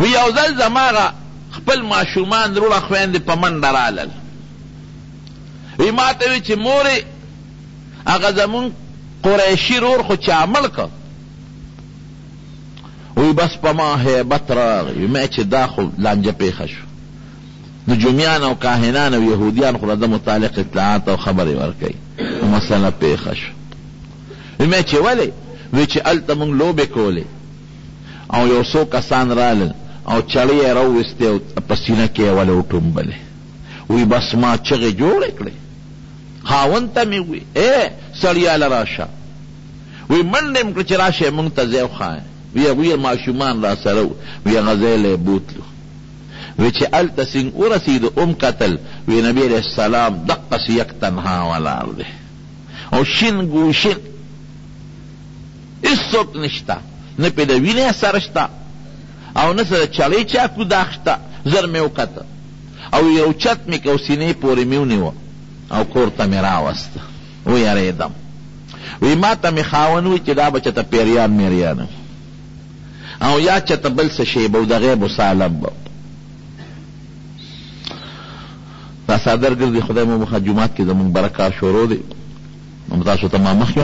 وی یو ځل زما خپل ماشومان وروڼه خویندې په منډه رالل، وی ما ته وی چې مورې هغه زمونږ قریشي رور خو چا مړ که؟ وی بس په ما هیبت راغی. مې چې دا خو لانجه پیښه شو، نجومیان او کاهنان او یهودیان خو د متعلق اطلاعات او خبرې ورکوي، مسله پیښه شو. مې چې ولې؟ وی چې هلته مونږ لوبې کولې او یو څو کسان رالل او چړې یې راوویستې او په سینه کې یې ولې وټومبلې. وی بس ما چغې جوړې کړې، خاوند ته مې وی سړیاله راشه. وی منډه مې کړه چې راشه مونږ ته ځای وښایه. وی ماشومان را سره و، وی هغه ځای له یې بوتلو. وی چې هلته سینګ ورسېدو ام کتل، وی نبي علیه السلام دقسې یک تنها ولاړ دی او شین ګوشین، هېڅوک نشته، نه پې د وینې اثر شته او نه سره چړې چاکو داغ شته. زر مې وکته او یو چت مې که او سینې پورې مې ونیوه او کور ته مې راوسته. ویرېدم. وی ما ته مې خاوند وی چې دا به چېته پیریان میریان او یا چېته بل څه شی به و د غیب سالم به. دا صادر ګرځي خدای مو مخه جومات کې زمونږ برکار شروع دی، نو تاسو ته ما مخکې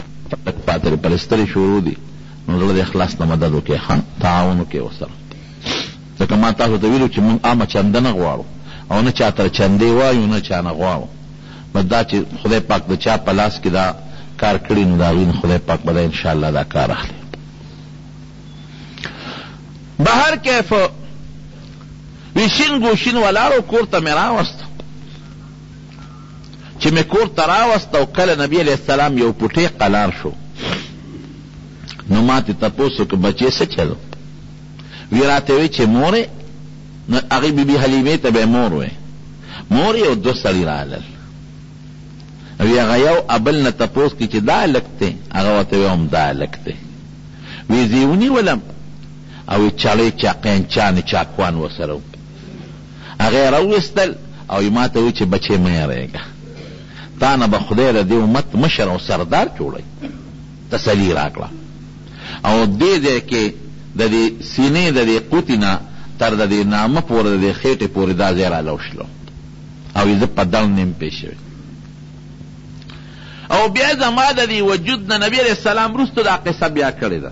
پاتې پلسترې شروع دي، نو زړه د اخلاص نه مدد وکړئ، تعاون وکړئ ورسره. ځکه ما تاسو ته ویلو چې مونږ عامه چنده نه غواړو او نه چا ته چندې وایو نه چا نه غواړو، بس دا چې خدای پاک د چا په لاس کې دا کار کړي نو د هغوی نه خدای پاک به دا انشاءالله دا کار اخلي. بهر کیف وی شین ګوشین ولاړو، کور ته مې راوسته. چې مې کور ته راوسته او کله نبي علیه السلام یو پوټی قلار شو، نو ما ته تپوس وکړ بچې څه چلو؟ وی راته وی چې مورې، نو هغې بیبي حلیمې ته به مور وی، مور یو دو سړي رالل. وی هغه یو ابل نه تپوس کړي چې دا هلک دی؟ هغه ورته وی هم دا هلک دی. وی زه یې ونیولم او چړې چاقینچانې چاکوان ورسره و، هغه یې راوویستل او ما ته وی چې بچې مه یېرېږه، تا نه به خدای د دې امت مشر او سردار جوړوي. تسلي راکړه او دې ځای کې د دې سینې د دې قوتي نه تر د دې نامه پورې د دې خېټې پورې دا ځای رالوشلو او زه په دړ نیم پېښ شوی. او بیا زما د دې وجود نه نبي علیه السلام وروستو دا قصه بیا کړې ده،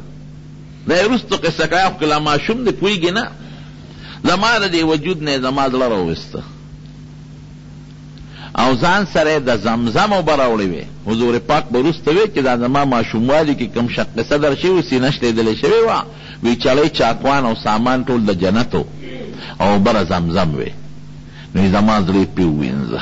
دا یې وروستو قصه کوي، خو که لا ماشوم دی پوهېږي نه. زما د دې وجود نه زما زړه راوویسته او ځان سره د زمزم اوبه راوړې وې. حضور پاک به وروسته وی چې دا زما ماشوموالي کې کوم قصه در شوي سینه شلېدلې شوې وه، وی چړی چاکوان او سامان ټول د جنتو او بره زمزم وې. نو زما زړه پې ووینځه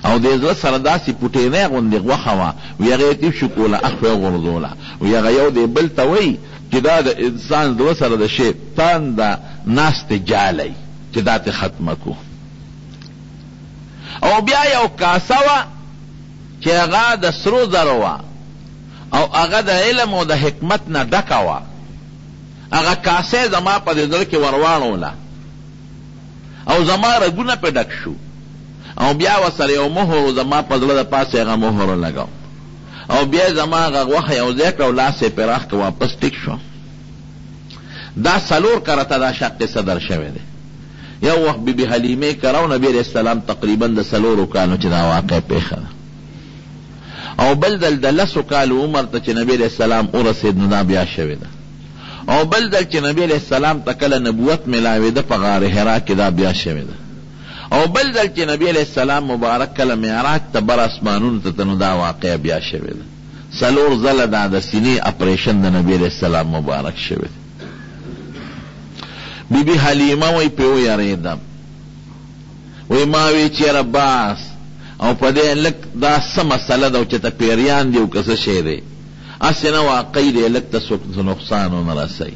او د زړه سره داسې پوټینۍ غوندې غوښه وه، وی هغه یې تیف شو کوله اخ یې غورځوله. وی هغه یو دی بل ته وایي چې دا د انسان زړه سره د شیطان د ناستې جالی چې دا تې ختمه کو. او بیا یو کاسه وه چې هغه د سرو زرو وه او هغه د علم او د حکمت نه ډکه وه. هغه کاسه زما په دې زړه کې ورواړوله او زما رګونه پې ډک شو او بیا ورسره یو مهر زما په زړه د پاسه هغه مهر لګاو او بیا زما هغه غوښه یو ځای کړه او لاس یې پرې راښ کړه، واپس ټیک شو. دا څلور کرته دا شق صدر شوی دی. یو وخت بیبي حلیمې کراو، نبی علیہ السلام تقریبا د څلورو کالو چې دا واقع پیښه ده. او بل دل د 10 کالو عمر ته چې نبی علیہ السلام ورسېد نو دا بیا شوې ده. او بل دل چې نبی علیہ السلام ته کله نبوت ملاوېده په غار حرا کې دا بیا شوې ده. او بل دل چې نبی علیہ السلام مبارک کله معراج ته بر اسمانونو ته نو دا واقعه بیا شوې ده. 4 ځله دا د سینې اپریشن د نبی علیہ السلام مبارک شوې ده. بی بی حلیمه وی په ویریدم وی ما وی چیرې باس او په دې لک دا سم مسله دا چې ته پیریان دی او کسه شی دی اسنه واقعي دی لک ته څه نقصان نه راسي.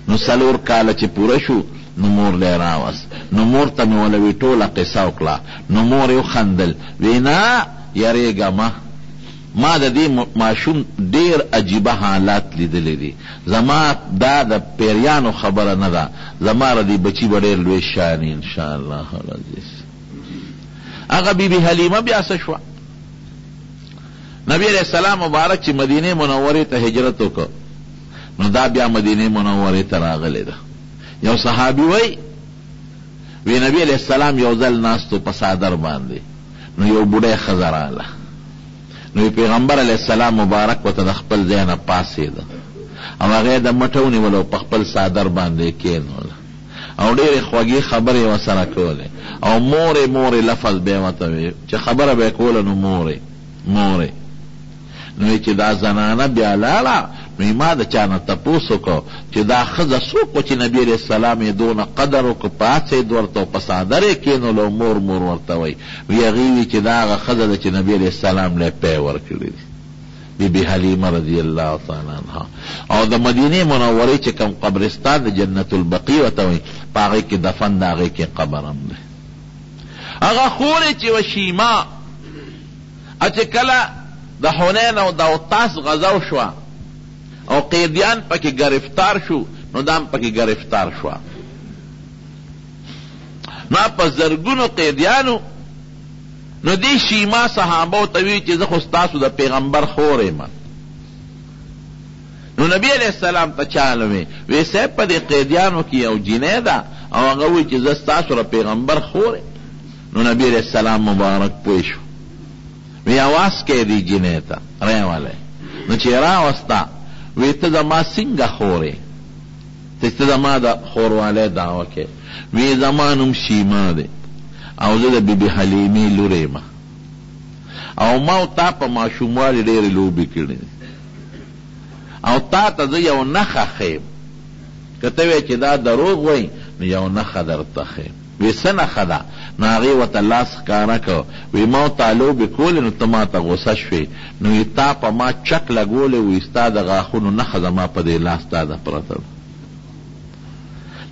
نو 4 کال چې پوره شو نو مور له راوس نو مور ته مولوی ټوله قصه وکړه. نو مور یو خندل وینا یریګه ما د دې ماشوم ډیر عجیبه حالات لیدلې دي. زما دا د پیریانو خبره نه ده، زما ردی بچی به ډیر لوی شان ان شاء الله العزیز. هغه بی بی حلیمه بیا څه شوه؟ نبی علیہ السلام مبارک چې مدینه منوره ته هجرت وکړ نو دا بیا مدینه منوره ته راغلی ده. یو صحابي وی نبی علیہ السلام یو ځل ناستو په صادر باندې نو یو بوډۍ ښځه راغله. نو پیغمبر علیہ السلام مبارک ورته د خپل ځای نه پاڅېده او هغه د مټه ونیوله په خپل صادر باندې کېنوله او ډېرې خوږې خبرې ورسره کولې او مورې لفظ به یې ورته وی چې خبره به یې کوله نو مورې. نو چې دا زنانه بیا لاړه نو ما د چا نه تپوس وکړو چې دا ښځه څوک و چې نبي علیہ السلام یې دونه قدر وکړو پاڅېد ورته په صادر یې کېنولو او مور ورته وی هغې وي چې دا هغه ښځه ده چې نبي علیہ السلام له پی ورکړي دي. بی بی حلیمه رضی الله تعالی عنها. او د مدینې منورې چې کوم قبرستان د جنت البقیع ورته وایي په هغې کې دفن د هغې کې قبر هم دی. هغه خورې چې و شیما چې کله د حنین او د اوطاس غزا شوه او قیدیان پکې گرفتار شو نو دام پکې گرفتار شوه. نو په زرګونو قیدیانو نو دی شیما صحابو ته وی چې زه خو ستاسو د پیغمبر خور یم. نو نبی علیہ السلام ته چاله وی صاحب په دې قیدیانو کې یو جینۍ ده او هغه وی چې زه ستاسو د پیغمبر خور یم. نو نبی علیہ السلام مبارک پوه شو وی آواز کې دی جینۍ ته راواله. نو چې راوسته وی ته زما څنګه خورې؟ ته زما د خوروالی دعوه کې. وی زما نوم شیما دی او زه د بیبي حلیمې لور یم او ما او تا په ماشوموالي ډېرې لوبې کړې او تا ته زه یو نښه ښیم که ته وایې چې دا دروغ وایي نو یو نښه درته ښیم. وی څه نښه ده؟ نو هغې ورته لاس ښکاره کړ وی ما ورته لوبې کولې نو ته ما ته غوسه شوې نو وی تا په ما چک لګولې وی ستا د غاښونو نښه زما په دې لاس تا ده پرته ده.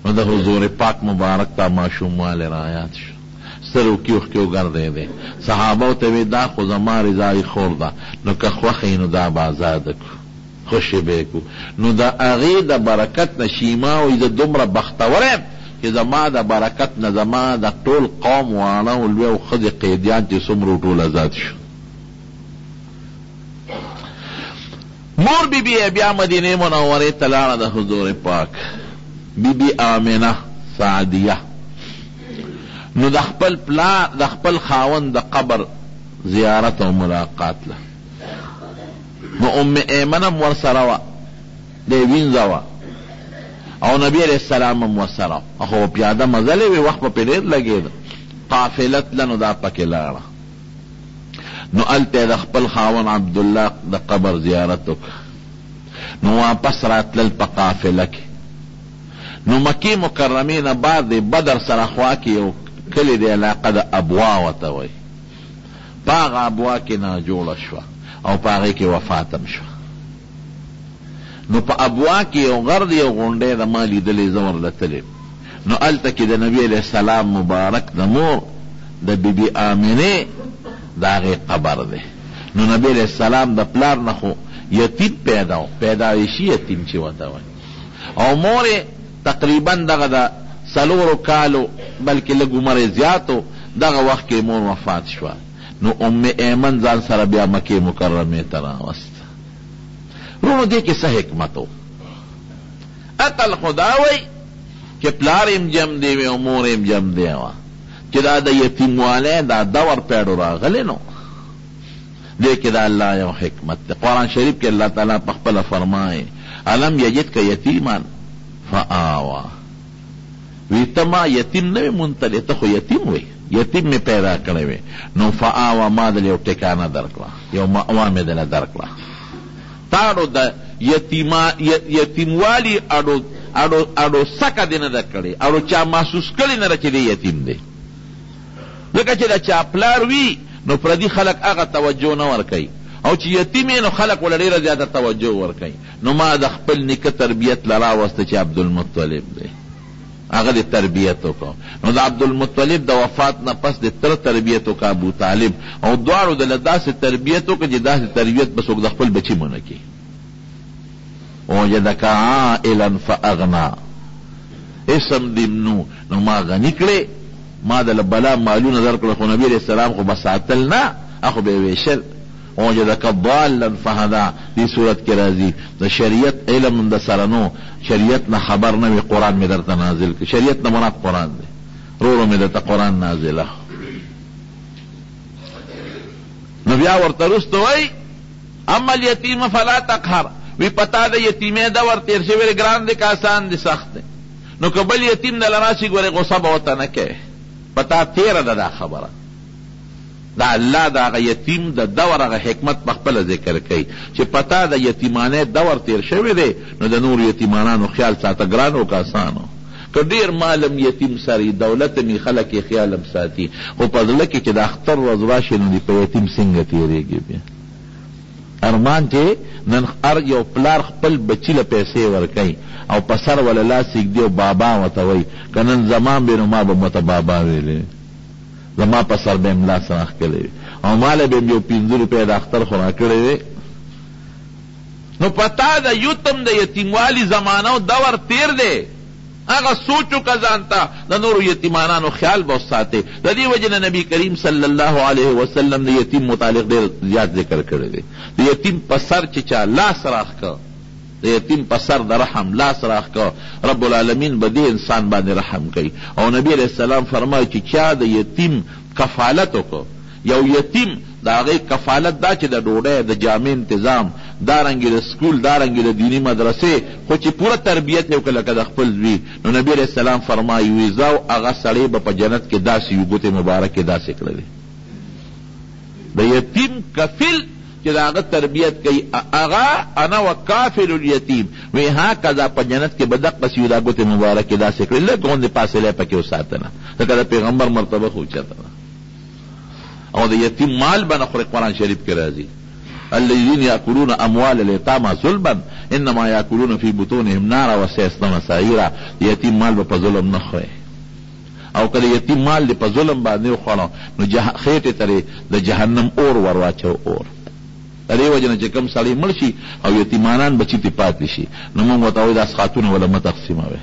نو د حضور پاک مبارک تا ماشوموالی رایاد شو سترګو کې اوښکې وګرځېدې. صحابو ته وی دا خو زما رضایي خور ده نو که خوښه نو دا به ازاده کړو خوشې به یې کړو. نو د هغې د برکت نه شیما وایي زه دومره بختور یم چې زما د برکت نه زما د ټول قوم واړه او لوی او ښځې قیدیان چې څومره ټول ازاد شو. مور بی بی بیا مدینې منورې ته لاړه د حضور پاک بی بی آمنه سعدیه. نو د خپل خاوند د قبر زیارت او ملاقات له. نو ام ایمنم ورسره وه دی وینځه وه او نبی علیہ السلام هم ورسره خو پیاده مزلې وې وخت په ډېر لګېده. قافله تله نو دا پکې لاړه. نو هلته د خپل خاوند عبدالله د قبر زیارت وکړه. نو واپس راتلل په قافله کې. نو مکې مکرمې نه بعد د بدر سره خوا کې یو کلی دی علاقه د ابوا ورته وایي. په هغه ابوا کې ناجوړه شوه او په هغې کې وفاتم شوه. نو په ابوا کې یو غر دی یو غونډی د ما لیدلې زه ورلتلې. نو هلته کې د نبي علیہ السلام مبارک د مور د بیبي آمنې د هغې قبر دی. نو نبی علیہ السلام د پلار نه خو یتیم پیدایشي یتیم چې ورته وایي او مور تقریبا دغه د 4 کالو بلکې لږ عمر زیاتو دغه وخت کې مور وفات شوه. نو ام ایمن ځان سره بیا مکې مکرمې ته راوست. رونو دې کې څه حکمت و؟ عقل خدا وی چې پلار یم جم دی وی او مور یم جم دی وه چې دا د یتیموالی دا دور پیړو راغلی نو لیکن دا اللہ یو حکمت تے قرآن شریف کے اللہ تعالیٰ پخپل فرمائے علم یجد کا یتیمان فآوا وی تما یتیم نوی منتلی تا خو یتیم وی یتیم میں پیدا کرے وی نو فآوا ما دل یو ٹکانا درکلا یو مأوا میں دل درکلا تاڑو دا یتیموالی اڑو سکا دی نہ کړي اڑو چا محسوس کړي نه چې دی یتیم دی لکه چې دا چا پلار وي نو پردي خلک هغه توجه نه ورکوي او چې یتیم نو خلک ول ډیره زیاته توجه ورکوي نو ما د خپل نیکه تربیت لرا واسطه چې عبدالمطلب دی هغه د تربیت وکړو نو د عبدالمطلب د وفات نه پس د تر تربیت وکړه ابو طالب او دواړو د داسې تربیت وکړه چې داسې تربیت بس د خپل بچي مونه کوي وجدک عائلا فاغنا اسم دمنو نو ما غنی کړي ما د بلا مالونه درکړه خو نبی علیہ السلام خو بساتل نه اخو به ویشل وجدک ضالا فهدا دی صورت کې راځي د شریعت علم د سرنو شریعت نه خبر نه وي قرآن می درته نازل کی شریعت نه مراد قرآن دی رو می درته قرآن نازله نو بیا ورته رستو وای اما الیتیم فلا تقهر وی پتا د یتیمه دا ور تیر شوی ګران دی که آسان دی سخت دی نو کبل یتیم د لراشي ګوره غصه به وته نه کوي پتا تیره ده دا خبره دا الله دا هغه یتیم د دور هغه حکمت په خپله ذکر کوي چې پتا د یتیمانه دور تیر شوی دی نو د نور یتیمانانو خیال ساته ګرانو که آسانو که ډېر مالم یتیم سری دولت می خلک یې خیالم ساتي خو په زړه کې چې د اختر ورځ راشي نو د په یتیم څنګه تېرېږي بیا ارمان چې نن هر یو پلار خپل بچی له پیسې ورکوي او په سر ولا لاس ایږدي او بابا ورته وایي که نن زمان بې نو ما به مته بابا ویلی زما په سر به م لاس راښکلی وي او ماله به م یو 5 روپۍ د اختر خو راکړی وی نو پتا د یتم د یتیموالي زمانه دور تیر دی هغه سوچو که ځانته د نورو یتیمانانو خیال به وساتې د دې وجې نه نبي کریم صلی الله علیه وسلم د یتیم متعلق ډېر زیات ذکر کړی دی د یتیم په سر چې چا لاس راښکه د یتیم په سر د رحم لاس راښکه رب العالمین به دې انسان باندې رحم کوي او نبی علیه السلام فرمایي چې چا د یتیم کفالت وکړو یو یتیم د هغې کفالت دا چې د ډوډۍ د جامې تنظام دارنګې د سکول دارنګې د دیني مدرسې خو چې پوره تربیت یې وکړه لکه د خپل زوی نو نبي علیه السلام فرمایي وي زه او هغه سړی به په جنت کې داسې یو ګوتې مبارکې داسې کړلې د یتیم کفیل چې د هغه تربیت کوي هغه انا وکافل الیتیم وی هکذا په جنت کې به دقسې یو دا ګوتې مبارکې داسې کړې لږ غوندې فاصله پکې وساتنه لکه د پیغمبر مرتبه خو اوچته ده او د یتیم مال به نه خوري قرآن شریف کې راځي الذين يأكلون أموال اليتامى ظلما إنما يأكلون في بطونهم نارا وسيصلون سعيرا یتیم مال به په ظلم نه خوري او کله یتیم مال دې په ظلم باندې وخوړو نو خېټې ته د جهنم اور ور واچو اور د دې وجه نه چې کوم سړی مړ شي او یتیمانان بچي تې پاتې شي نو موږ ورته وایو دا اسخاتونه ولا مه تقسیموئ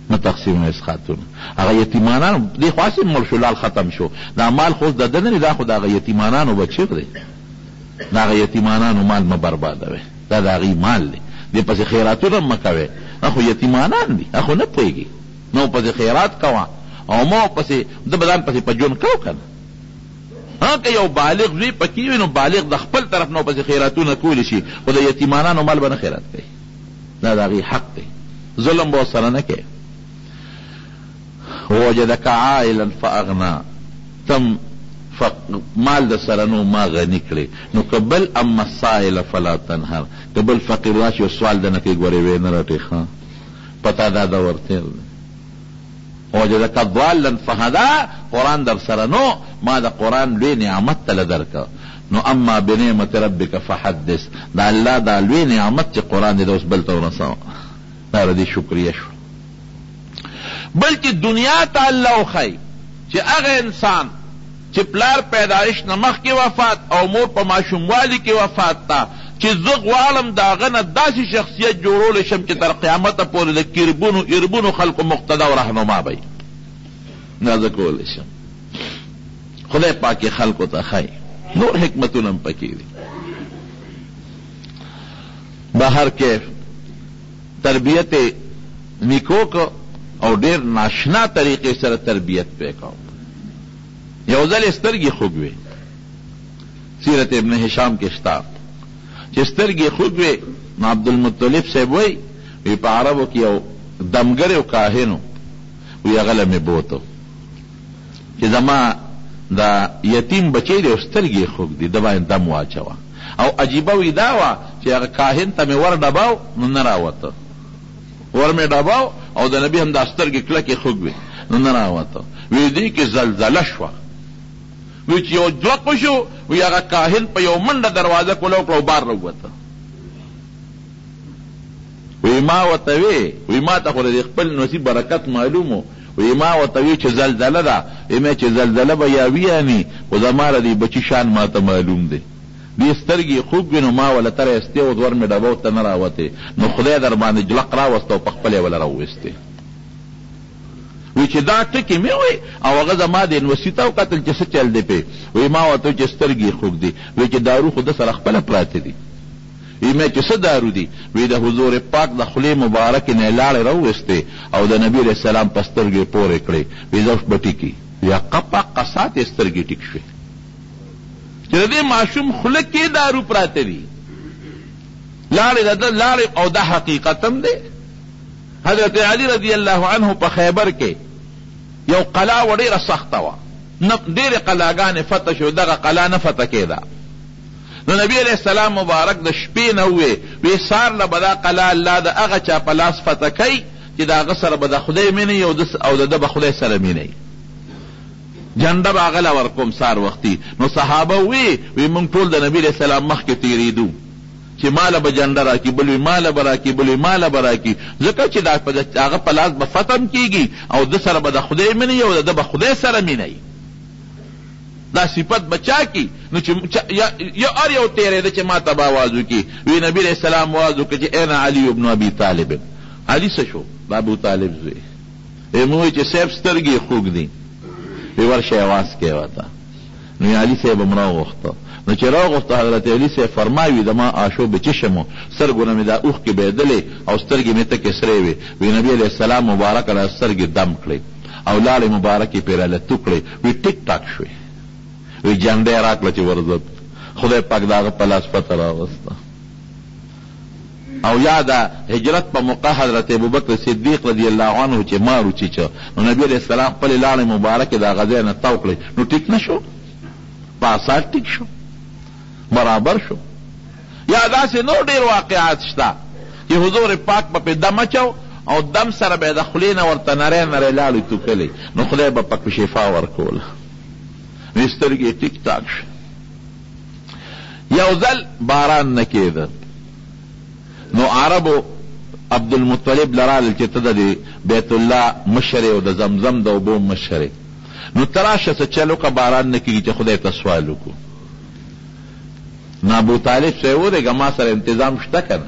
مه تقسیموئ اسخاتونه هغه یتیمانان دې خو هسې مړ شو لال ختم شو دا مال خو د ده نه دی دا خو د هغه یتیمانانو بچی دی د هغه یتیمانانو مال مه بربادوئ دا د هغې مال دی دې پسې خیراتونه مه کوئ خو یتیمانان دي خو نه پوهېږي نو پسې خیرات کوه او ما پسې ده به ځان پسې په ژوند کو که نه که یو بالغ زوی پکې وي نو بالغ د خپل طرف نه پسې خیراتونه کولی شي خو د یتیمانانو مال به نه خیرات کوي دا د هغې حق دی ظلم به ورسره نه کوي ووجدک عائلا فاغنا تم مال د سره نو ما غني کړي نو قبل اما السائل فلا تنهر قبل فقیر راشي او سوال دنه کوي ګورې وې نه راټې ښه پتا دا د ورتل وجدک ضالا فهدا قرآن در سره نو ما د قرآن لوی نعمت تله درکه نو اما بنعمت ربک فحدث دا الله دا لوی نعمت چې قرآن دې اوس بل ته ورسوه دا د دې شکریه شو بلکې دنیا ته الله وښایي چې هغه انسان چې پلار پیدایش نه مخکې وفات او مور په ماشوموالي کې وفات ته چې زه غواړم د هغه نه داسې شخصیت جوړولی شم چې تر قیامته پورې د کربونو اربونو خلکو مقتدا او رهنما به دا زه کولی شم خدای پاک یې خلکو ته ښایي نور حکمتونه هم پکې دي بهر کیف تربیت نیکو کو او ډېر ناشنا طریقې سره تربیت پې کوم یو ځل یې سترګې خوږ وې سیرت ابن هشام کې شته چې سترګې خوږ وې. نو عبدالمطلب صاحب وی په عربو کې یو دمګر او کاهن وی هغه له مې بوتو چې زما دا یتیم بچی دی او سترګې خوږ دي، د باندې دم واچوه. او عجیبه وی دا وه چې هغه کاهن ته مې ور ډباو نو نه راوته، ور مې ډباو او د نبي هم دا سترګې کلکې خوږ وې نو نه راوته. وی دې کې زلزله شوه. وی چې یو جوق وشو، وی هغه کاهن په یو منډه دروازه کوله وکړه او بار راووته. وی ما ورته وی ما ته خو د خپل نصیب برکت معلومو. وی ما ورته وی چې زلزله ده، وی چې زلزله به یا وي یا ني، خو زما د دې بچي شان ما ته معلوم دی. دې سترګې خوږ وي نو ما وله تره استې او ور مې ډبو ته نه راوتې، نو خدای در باندې جلق راوسته او په خپل یې وله راوویستې. وی چې دا ټکي مې وی او هغه زما د انوسي ته وکتل چې څه چل دی پې. وی ما ورته چې سترګې خوږ دي. وی چې دارو خو ده سره خپله پراته دي. وی مې چې څه دارو دي؟ وی د حضور پاک د خولې مبارکې نه یې لاړې راوویستې او د نبي علیه السلام په سترګې پورې کړې. وی زه اوس به ټیکي. یا قپا قسات یې سترګې ټیک شوې چې د دې ماشوم خوله کې دارو پراته دي. لاړې او دا حقیقت هم دی. حضرت علی رضی الله عنه په خیبر کې یو قلا و ډېره سخته وه، ډېرې قلاګانې فتح شو، دغه قلا نه فتح کېده. نو نبی علیہ السلام مبارک د شپې نه وی سار له به دا قلا الله د هغه چا په لاس فتح کوي چې د هغه سره به د خدای مینی او د ده به خدای سره مینی. جنډه به هغه له ورکوم سار وختي. نو صحابه وی مونږ ټول د نبی علیہ السلام مخکې تېرېدو چې ماله به جنډه راکړي، بل وی ماله به راکړي، بل وی ماله به راکړي، ځکه چې د هغه په لاس به فتم کېږي او ده سره به د خدای مینی او د ده به خدای سره مینی. دا صفت بچا کی نو چې هر یو تېرېده چې ما ته به آواز وکړي. وی نبي علیہ السلام آواز وکړه چې این علي ابن ابي طالب. علي څه شو؟ د ابو طالب زوی. مو وی چې صاحب سترګې خوږ دي. وی ورشه آواز کې ورته. نو علي صاحب هم راوغوښته. نو چې راوغوښته حضرت علي صاحب فرمایي د ما آشو به چشمو سترګونه مې دا اوښکې بهېدلې او سترګې مې تکې سرې وې. وی نبي علیہ السلام مبارک را سترګې دم کړې او لاړې مبارکې پرې رالتو کړې. وی ټیک ټاک شوې. وی جنډه راکړه چې ورځت خدای پاک د هغه په لاس پته راوسته. او یا دا هجرت په موقع حضرت ابوبکر صدیق رضی الله عنه چې مارو چیچه نو نبی علیہ السلام خپلې لاړې مبارکې د هغه ځای نه تاو کړې نو ټیک نه شو، په اساس ټیک شو، برابر شو. یا داسې نور ډېر واقعات شته چې حضور پاک به پې دم اچو او دم سره به یې د خولې نه ورته نری نری لاړې توکلې نو خدای به پکې شفا ورکوله. سترګې ټیک ټاک شو. یو ځل باران نه کېده نو عربو عبدالمطلب لرال چې ته د بیت الله مشر او د زمزم د اوبو مشر نو تراشه څه چل وکړه باران نه کېږي چې خدای ته سوال وکړو. نو ابو طالب صاحب ورېږه ما سره انتظام شته که نه؟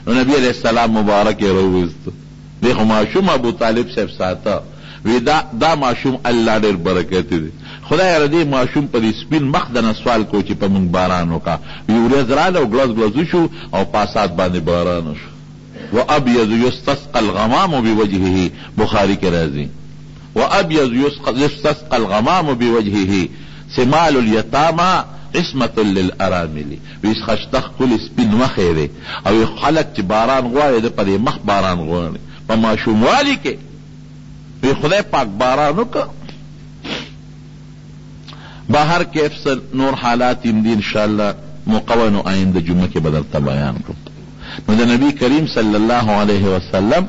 نو نبي علیہ السلام مبارک یې راوویسته. دی خو ماشوم ابو طالب صاحب ساته. وی دا ماشوم الله ډېر برکتي دی. خدای را دې ماشوم په دې سپین مخ دنه سوال کو چې په موږ باران وکړه. وی ورځ راله او ګلز ګلز شو او پاسات باندې باران شو. وابیض یستسقى الغمام بوجهه، بخاری کې راځي وابیض یستسقى الغمام بوجهه سمال الیتامى عصمة للارامل. وی خشتخ کل سپین مخ دی او خلک چې باران غواړي د په دې مخ باران غواړي په ماشوموالي کې. وی خدای پاک باران وکړه. بهر کیف سر نور حالات ام دی انشاءاللہ مقون و آئند جمعه کې بدلتا بیان کو. نو د نبی کریم صلی الله علیه وسلم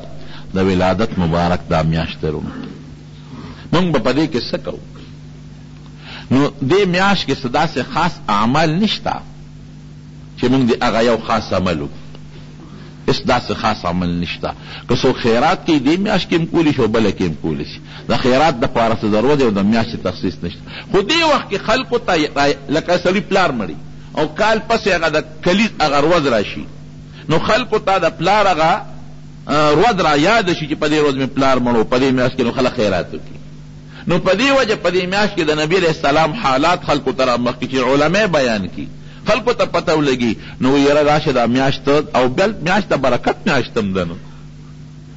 د ولادت مبارک دا میاشت رونه مونږ به په دې کې څه کوو؟ نو دې میاشت کې څه داسې خاص اعمال نشته چې مونږ د هغه یو خاص عمل وکړو. اس داسې خاص عمل نشته. که څوک خیرات کوي دې میاشت کې هم کولی شي او بله کې هم کولی شي. د خیرات دپاره څه ضرورت دی او د میاشتې تخصیص نشته. خو دې وخت کې خلکو ته لکه سړي پلار مړي او کال پسې هغه د کلیز هغه ورځ راشي نو خلکو ته د پلار هغه ورځ را یاد شي چې په دې ورځ مې پلار مړو، په دې میاشت کې نو خلک خیرات وکړي. نو په دې وجه په دې میاشت کې د نبي علیہ السلام حالات خلکو ته رامخکې چې علما بیان کړي خلکو ته پته ولګي. نو یاره راشه دا میاشت او بل میاشت د برکت میاشت هم ده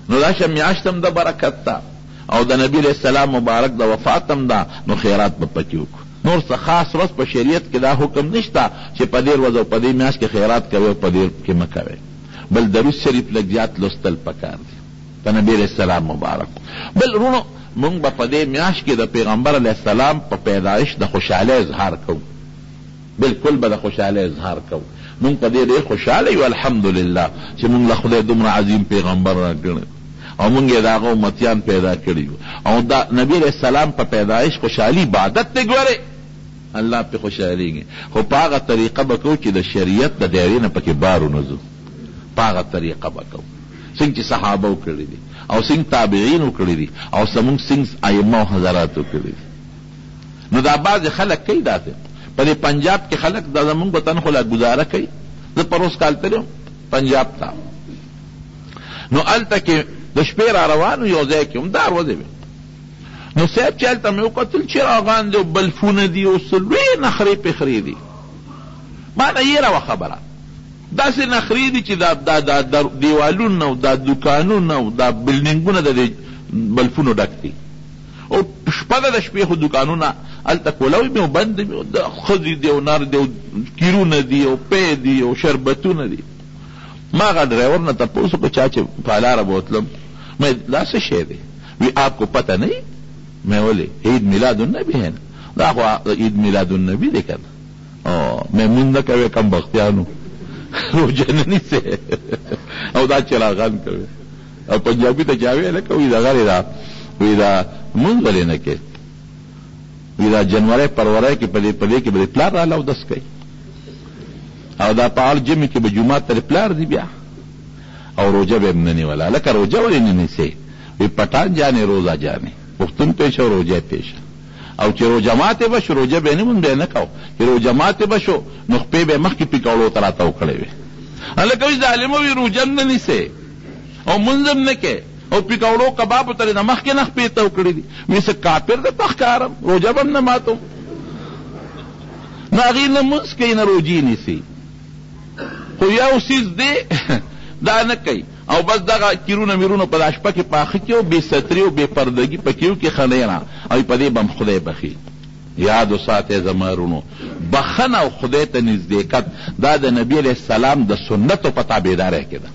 نو راشه میاشت هم د برکت ده او د نبي علیہ السلام مبارک د وفات هم ده نو خیرات به پکې وکړو. نور څه خاص ورځ په شریعت کې دا حکم نشته چې په دې ورځ او په دې میاشت کې خیرات کوئ او په دې کې مه کوئ، بل درود شریف لږ زیات لوستل پکار دي په نبي علیه السلام مبارک. بل رونو مونږ به په دې میاشت کې د پیغمبر علیه السلام په پیدایش د خوشحالۍ اظهار کوو، بالکل به د خوشحالۍ اظهار کوو. مونږ په دې ډېر خوشحاله یو الحمدلله چې مونږ له خدای دومره عظیم پیغمبر راکړی او مونږ یې د هغه امتیان پیدا کړي او دا نبی علیه السلام په پیدایش خوشحالي عبادت دی. ګورئ الله پې خوشحالیږي، خو په هغه طریقه به کوو چې د شریعت د دایرې نه پکې بار ونځو، په هغه طریقه به کوو څنګه چې صحابه وکړي دي او څنګه تابعین وکړي دي او څنګه ائمه او حضرات وکړي دي. نو دا بعضې خلک کوي داسې په دې پنجاب کې خلک دا زمونږ وطن خو لا ګزاره کوي. زه پروس کال تللی پنجاب ته، نو هلته کې د شپې را روان یو ځای کې هم دار وځې نو صاحب چې هلته مې وکتل چراغان دي او بلفونه دي او څه لوی نخرې پخرې دي. ما نه یېره وه خبره، داسې نخرې دي چې دا دیوالونه او دا دوکانونه او دا بلډینګونه د دې بلفونو ډک دي او شپه ده د شپې خو دوکانونه هلته کولوي مې او بند مې د ښځې دي او نر دي او کیرونه دي او پی دي او شربتونه دي. ما هغه ډرایور نه تپوس وکړه چا چې په لاره به وتلم، میں دا څه شی دی؟ وی آپ کو پتہ نہیں؟ میں بولے عید میلاد النبی ہے نا، دا خو عید میلاد النبی دی کنه. میں مونږ نه کوي کم بختیانو روژه نه نیسي او دا چراغان کوي او پنجابي ته چا ویله که وی دغه دا وی دا مونږ ولې نه کوي، وی دا جنوري پرورۍ کې په دې کې به پلار را اودس کوي او دا په هر جمعې کې به جومات ته پلار دی بیا او روژه به هم نه نیوله. لکه روژه ولې نه نیسې؟ وی پټان جانې روزه جانې پښتون پیشه او روژه پیشه او چې روژه ماتې به شو روژه به یې مونږ به یې نه کوو، چې روژه ماتې به شو نو خپې به یې مخکې پیکوړو ته راته وکړې وې. هلکه وی ظالمه وی روژه هم نه نیسې او مونځ هم نه کې او پیکوړو کبابو ته د مخکې نه خپې ته وکړې دي. وی څه کافر درته ښکارم، روژه به هم نه ماتم. نو هغې نه مونځ کوي نه روژې نیسي، خو یو څیز دی دا نه کوي او بس دغه کیرونه میرونه په دا شپه کې پاخه کړي او بې ستري او بې پردګي په کیو کې خنیره او په دې به هم خدای بخي. یاد وساتئ زما رونو، بخنه او خدای ته نزدېکت دا د نبي علیه السلام د سنتو په تابعدارۍ کې ده.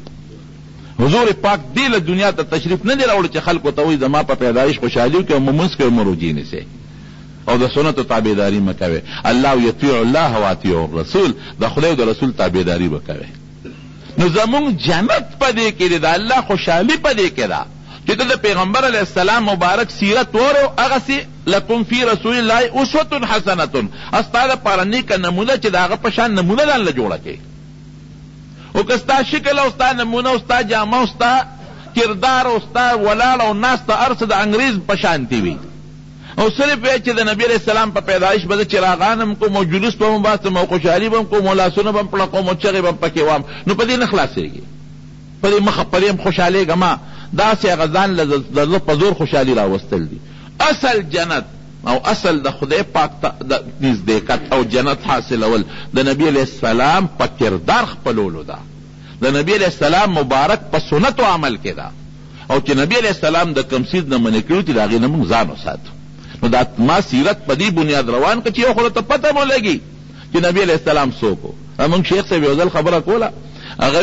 حضور پاک دې له دنیا ته تشریف نه دی راوړی چې خلکو ته وایي زما په پیدایش خوشحالي وکړئ او مونځ کوئ او روژې نیسئ او د سنتو تابعداري مه کوئ. الله یطیع الله و اطیع الرسول، د خدای او د رسول تابعداري به کوئ. نو زمونږ جنت په دې کې دی، د الله خوشحالي په دې کې ده چې ته د پیغمبر علیه السلام مبارک سیرت وره هغسې لکم فی رسول الله اسوة حسنة، ستا دپاره نیکه نمونه چې د هغه په شان نمونه ځان له جوړه کړې. او که ستا شکل او ستا نمونه او ستا جامه او ستا کردار او ستا ولاړ او ناسته هر څه د انګریز په شانتې وي او صرف وی چې د نبي علیه السلام په پیدایش به زه چراغان هم کوم او جلوس به هم باسم او خوشحالي به هم کوم او لاسونه به هم پړقوم او چغې به هم پکې وام، نو په دې نه خلاصېږي، په دې مخه په دې هم خوشحالېږه ما. داسې هغه ځان له د زړه په زور خوشحالي راوستل دي. اصل جنت او اصل د خدای پاک د نزدېکت او جنت حاصلول د نبي علیه السلام په کردار خپلولو ده، د نبي علیه السلام مبارک په سنتو عمل کې ده او چې نبي علیه السلام د کوم څیز نه منع کړي دي د هغې نه موږ ځان وساتو. نو دا ما سیرت په دې بنیاد روان که چې یو خو ته پته مو لګي چې نبي علیه السلام څوک و. موږ شیخ صاحب یو ځل خبره کوله، هغه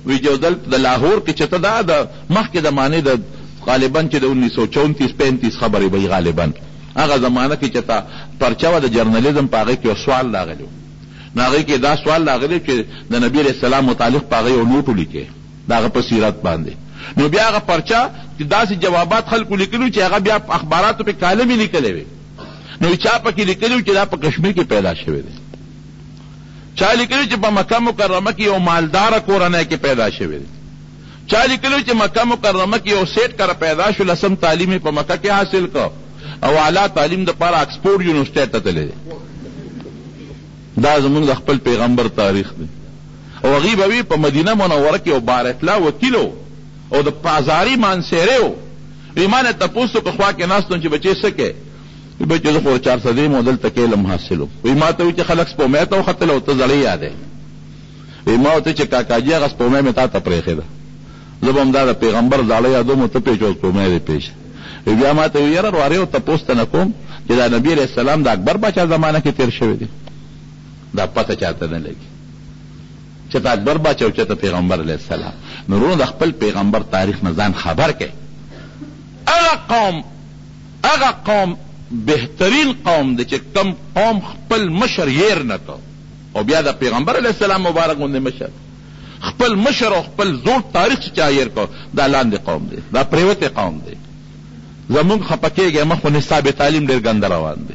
وی یو ځل د لاهور کې چې ته دا د مخکې زمانې د غالبا چې د 1934-35 خبرې به غالبا هغه زمانه کې چې ته پرچه وه د جرنالیزم په هغې کې یو سوال راغلی و، نو هغې کې دا سوال راغلی چې د نبي علیه السلام متعلق په هغې یو نوټ ولیکې د هغه په سیرت باندې. نو بیا هغه پرچه چې داسې جوابات خلکو لیکلي چې هغه بیا په اخباراتو پې کالمې لیکلی وې، نو چا پکې لیکلي چې دا په کشمیر کې پیدا شوی دی، چا لیکلي چې په مکه مکرمه کې یو مالداره کورنۍ کې پیدا شوی دی، چا لیکلي چې مکه مکرمه کې یو سیټ کره پیدا شو، لسم تعلیم یې په مکه کې حاصل کړ او اعلی تعلیم دپاره آکسفورډ یونیورسټۍ ته تللی دی. دا زمونږ د خپل پیغمبر تاریخ دی. او هغوی به وي په مدینه منوره کې یو بارطلا وکیل و او د بازاري مانسیری و. وی ما نه تپوس وکړه خوا کې ناست وم چې بچې څه کې؟ وی بچې زه خو 400 یم او دلته کې علم حاصل وم. وی ما ته وایي چې خلک سپومۍ ته وختل او ته زړی یادی. وی ما ورته چې کاکاجي هغه سپومۍ مې تا ته پرېښېده، زه به هم دا د پیغمبر زاړه یادوم او ته پېچ او سپومۍ دې پېښه. بیا ما ته وی یاره روارې او تپوس ته نه کوم، چې دا نبی علیہ السلام د اکبر باچا زمانه کې تیر شوی دی؟ دا پته چاته نه لګي چې ته اکبر باچا او چې ته پیغمبر علیہ السلام. نو ورونو د خپل پیغمبر تاریخ نه ځان خبر کړئ. هغه قوم بهترین قوم دی چې کم قوم خپل مشر یېر نه کو او بیا د پیغمبر علیہ السلام مبارک غوندې مشر خپل مشر او خپل زوړ تاریخ چې چا یېر کو، دا لاندې قوم دی، دا پریوتې قوم دی. زمونږ خفه کېږئ مخ په نصاب تعلیم ډېر ګنده روان دی.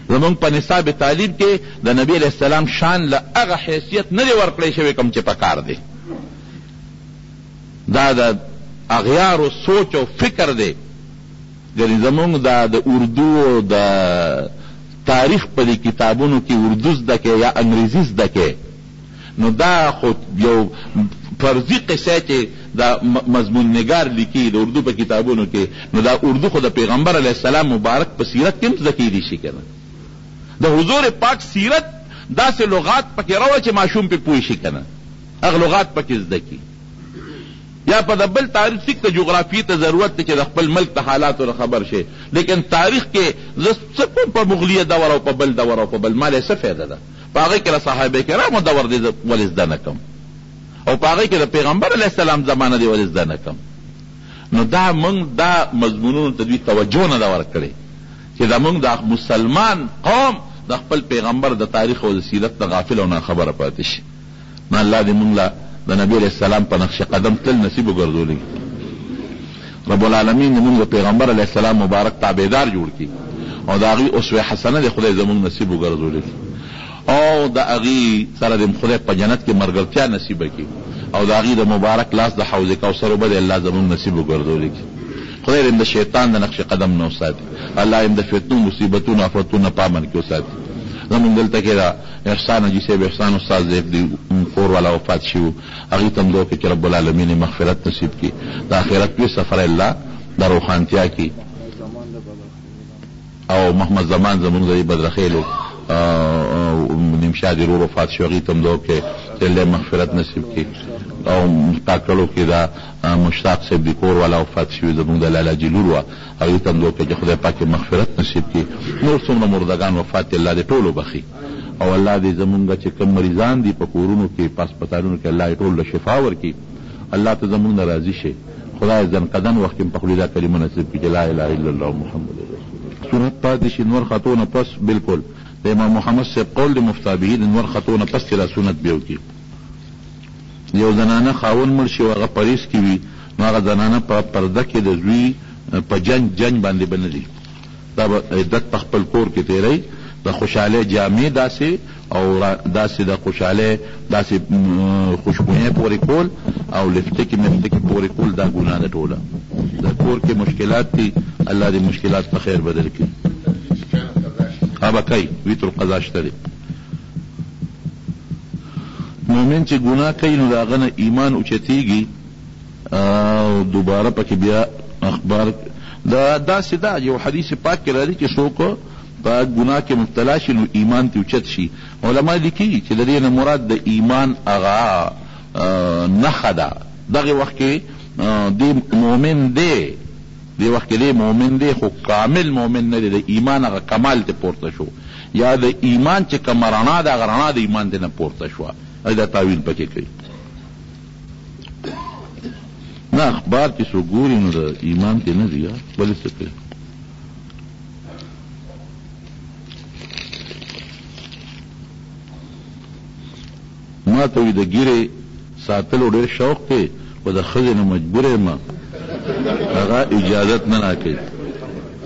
زمونږ په نصاب تعلیم کې د نبی علیہ السلام شان له هغه حیثیت نه دی ورکړی شوی کوم چې پکار دی. دا د اغیارو سوچ او فکر دی. یعنی زمونږ د اردو او د تاریخ په دې کتابونو کې اردو زده کې یا انګریزي زده کې، نو دا خو یو فرضي قصه چې دا مضمون نگار لیکي د اردو په کتابونو کې، نو دا اردو خو د پیغمبر علیہ السلام مبارک په سیرت کې هم زده کیدی شي که نه؟ د حضور پاک سیرت داسې لغات پکې راوړه چې ماشوم پې پوه شي که نه؟ هغه لغات پکې زده کي. یا په د بل تاریخ ټیک ته جغرافیې ته ضرورت دی چې د خپل ملک د حالاتو خبر شي، لیکن تاریخ کې زه څه کوم په مغلیه دور او په بل دور او په بل مالی څه فایده ده؟ په هغې کې د صحابه کرامو دور دی ولې زده نه کم، او په هغې کې د پیغمبر علیه السلام زمانه دی ولې زده نه کم؟ نو دا موږ دا مضمونونو ته دوی توجه نه ده ورکړې چې دا موږ د مسلمان قوم د خپل پیغمبر د تاریخ او د سیرت نه غافل او ناخبره پاتې شي. نو الله دې موږ له د نبی علیہ السلام په نقش قدم تل نصیب وګرځولی. رب العالمین زمونږ د پیغمبر علیہ السلام مبارک تابعدار جوړ کړي او د هغې اسوه حسنه د خدای زمونږ نصیب وګرځولی او د هغې سره د خدای په جنت کې ملګرتیا نصیبه کړي او د هغې د مبارک لاس د حوض کوثر اوبه د الله زمونږ نصیب وګرځولی کړي. خدای د شیطان د نقش قدم نه وساتي، الله د فتنو مصیبتونو آفتونو په امن کې وساتي. زمونږ دلته کې دا احسان حاجي صاحب احسان استاد زیب دی کور والا وفات شوي، هغې ته هم دعا وکړي چې رب العالمین مغفرت نصیب کړي، د آخرت وی سفر الله د روښانتیا کړي. او محمد زمان زمونږ د بدرخیلو نمشاد ورور وفات شو، هغې ته هم دعا وکړي چې الله مغفرت نصیب کړي. او ټاکلو کې دا مشتاق صاحب دی کور والا وفات شوي زمونږ د لالا جي لور وه، هغې ته هم دعا وکړي چې خدای پاک مغفرت نصیب کړي. نور څومره مردگان وفات دی الله دې ټولو بخي او الله دې زمونږ چې کوم مریضان دي په کورونو کې په هسپتالونو کې الله یې ټول له شفا ورکړي. الله ته زمونږ نه راضي شي. خدای ځنقدن وخت کې په خولې دا کلمه نصیب کړي چې لا اله الا الله محمد رسول الله. سنت پاتې شي نور خطو نه پس بالکل د امام محمد صاحب قول د مفتابهي د نور خطو نه پس چې دا سنت بیا وکړي. یو زنانه خاون مړ شي او هغه پریز کې وي، نو هغه زنانه په پرده کې د زوی په جنج باندې به نه دي، دا به عدت په خپل کور کې تیری. د خوشحالۍ جامې داسې او داسې د خوشحالۍ داسې خوشبویۍ پورې کول او لفټکې مفتکې پورې کول دا ګناه ده ټوله. د کور کې مشکلات دي، الله دې مشکلات په خیر بدل کړي. هغه کوي ویتر القضا شته دی. مومن چې ګناه کوي نو د هغه نه ایمان اوچتېږي او دوباره پکې بیا اخبار داسې ده. یو حدیث پاک کې راځي چې څوک په ګناه کې مبتلا شي نو ایمان ته اوچت شي. علما لیکي چې د دې نه مراد د ایمان هغه نښه ده. دغه وخت کې دی مؤمن دی، دې وخت کې دی مؤمن دی خو کامل مؤمن نه دی، د ایمان هغه کمال ته پورته شو، یا د ایمان چې کومه رڼا ده هغه رڼا د ایمان ته نه پورته شوه. دا تاویل پکې کوي. نه اخبار چې څوک ګوري نو د ایمان کې نه دي، بلې څه کوي. ما ته وي د ږیرې ساتلو ډېر شوق دی خو د ښځې نه مجبور یم، هغه اجازت نه راکوي.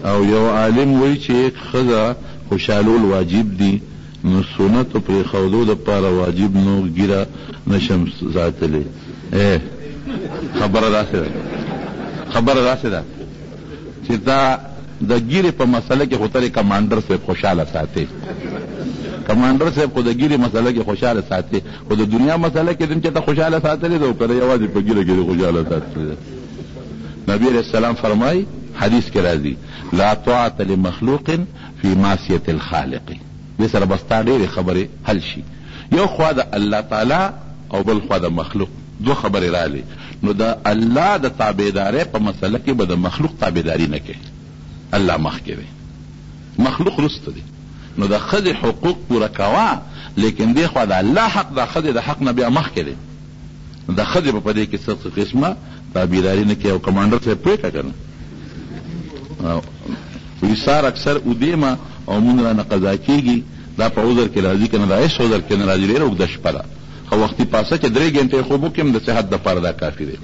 او یو عالم وایي چې یک ښځه خوشحالول واجب دي، نو سنتو پرېښودو دپاره واجب نو ږیره نشم ساتلی. خبره داسې ده چې دا د ږیرې په مسله کې خو ترې کمانډر صاحب خوشحاله ساتي. کمانډر صاحب خو د ږیرې مسله کې خوشحاله ساتي، خو د دنیا مسله کې دم چې ته خوشحاله ساتلی ده او که یوازې په ږیره کې خوشحاله ساتلی ده. نبی علیہ السلام فرمایي حدیث کې راځي لا طاعة لمخلوق فی معصیة الخالق. دې سره بس تا ډېرې خبرې حل شي. یو خوا د الله تعالی او بل خوا د مخلوق، دو خبرې راغلې. نو د الله د تابعدارۍ په مسله کې به د مخلوق تابعداري نه کوي، الله مخکې دی. مخلوق رسته دی. نو د ښځې حقوق پوره کوه، لیکن دی خوا د الله حق د ښځې د حق نه بیا مخکې دی. د ښځې به په دې کې څه قسمه تابعداري نه کوي. او کمانډر صاحب پوهېږه که نه وایي سار اکثر ادیمه او مونږ رانه قضا کېږي، دا په عذر کې راځي که نه، دا هېڅ عذر کې نه راځي، ډېره اوږده شپه ده. خو وختي پاسه چې 3 ګنټې خوب وکړم د صحت دپاره دا کافي دی.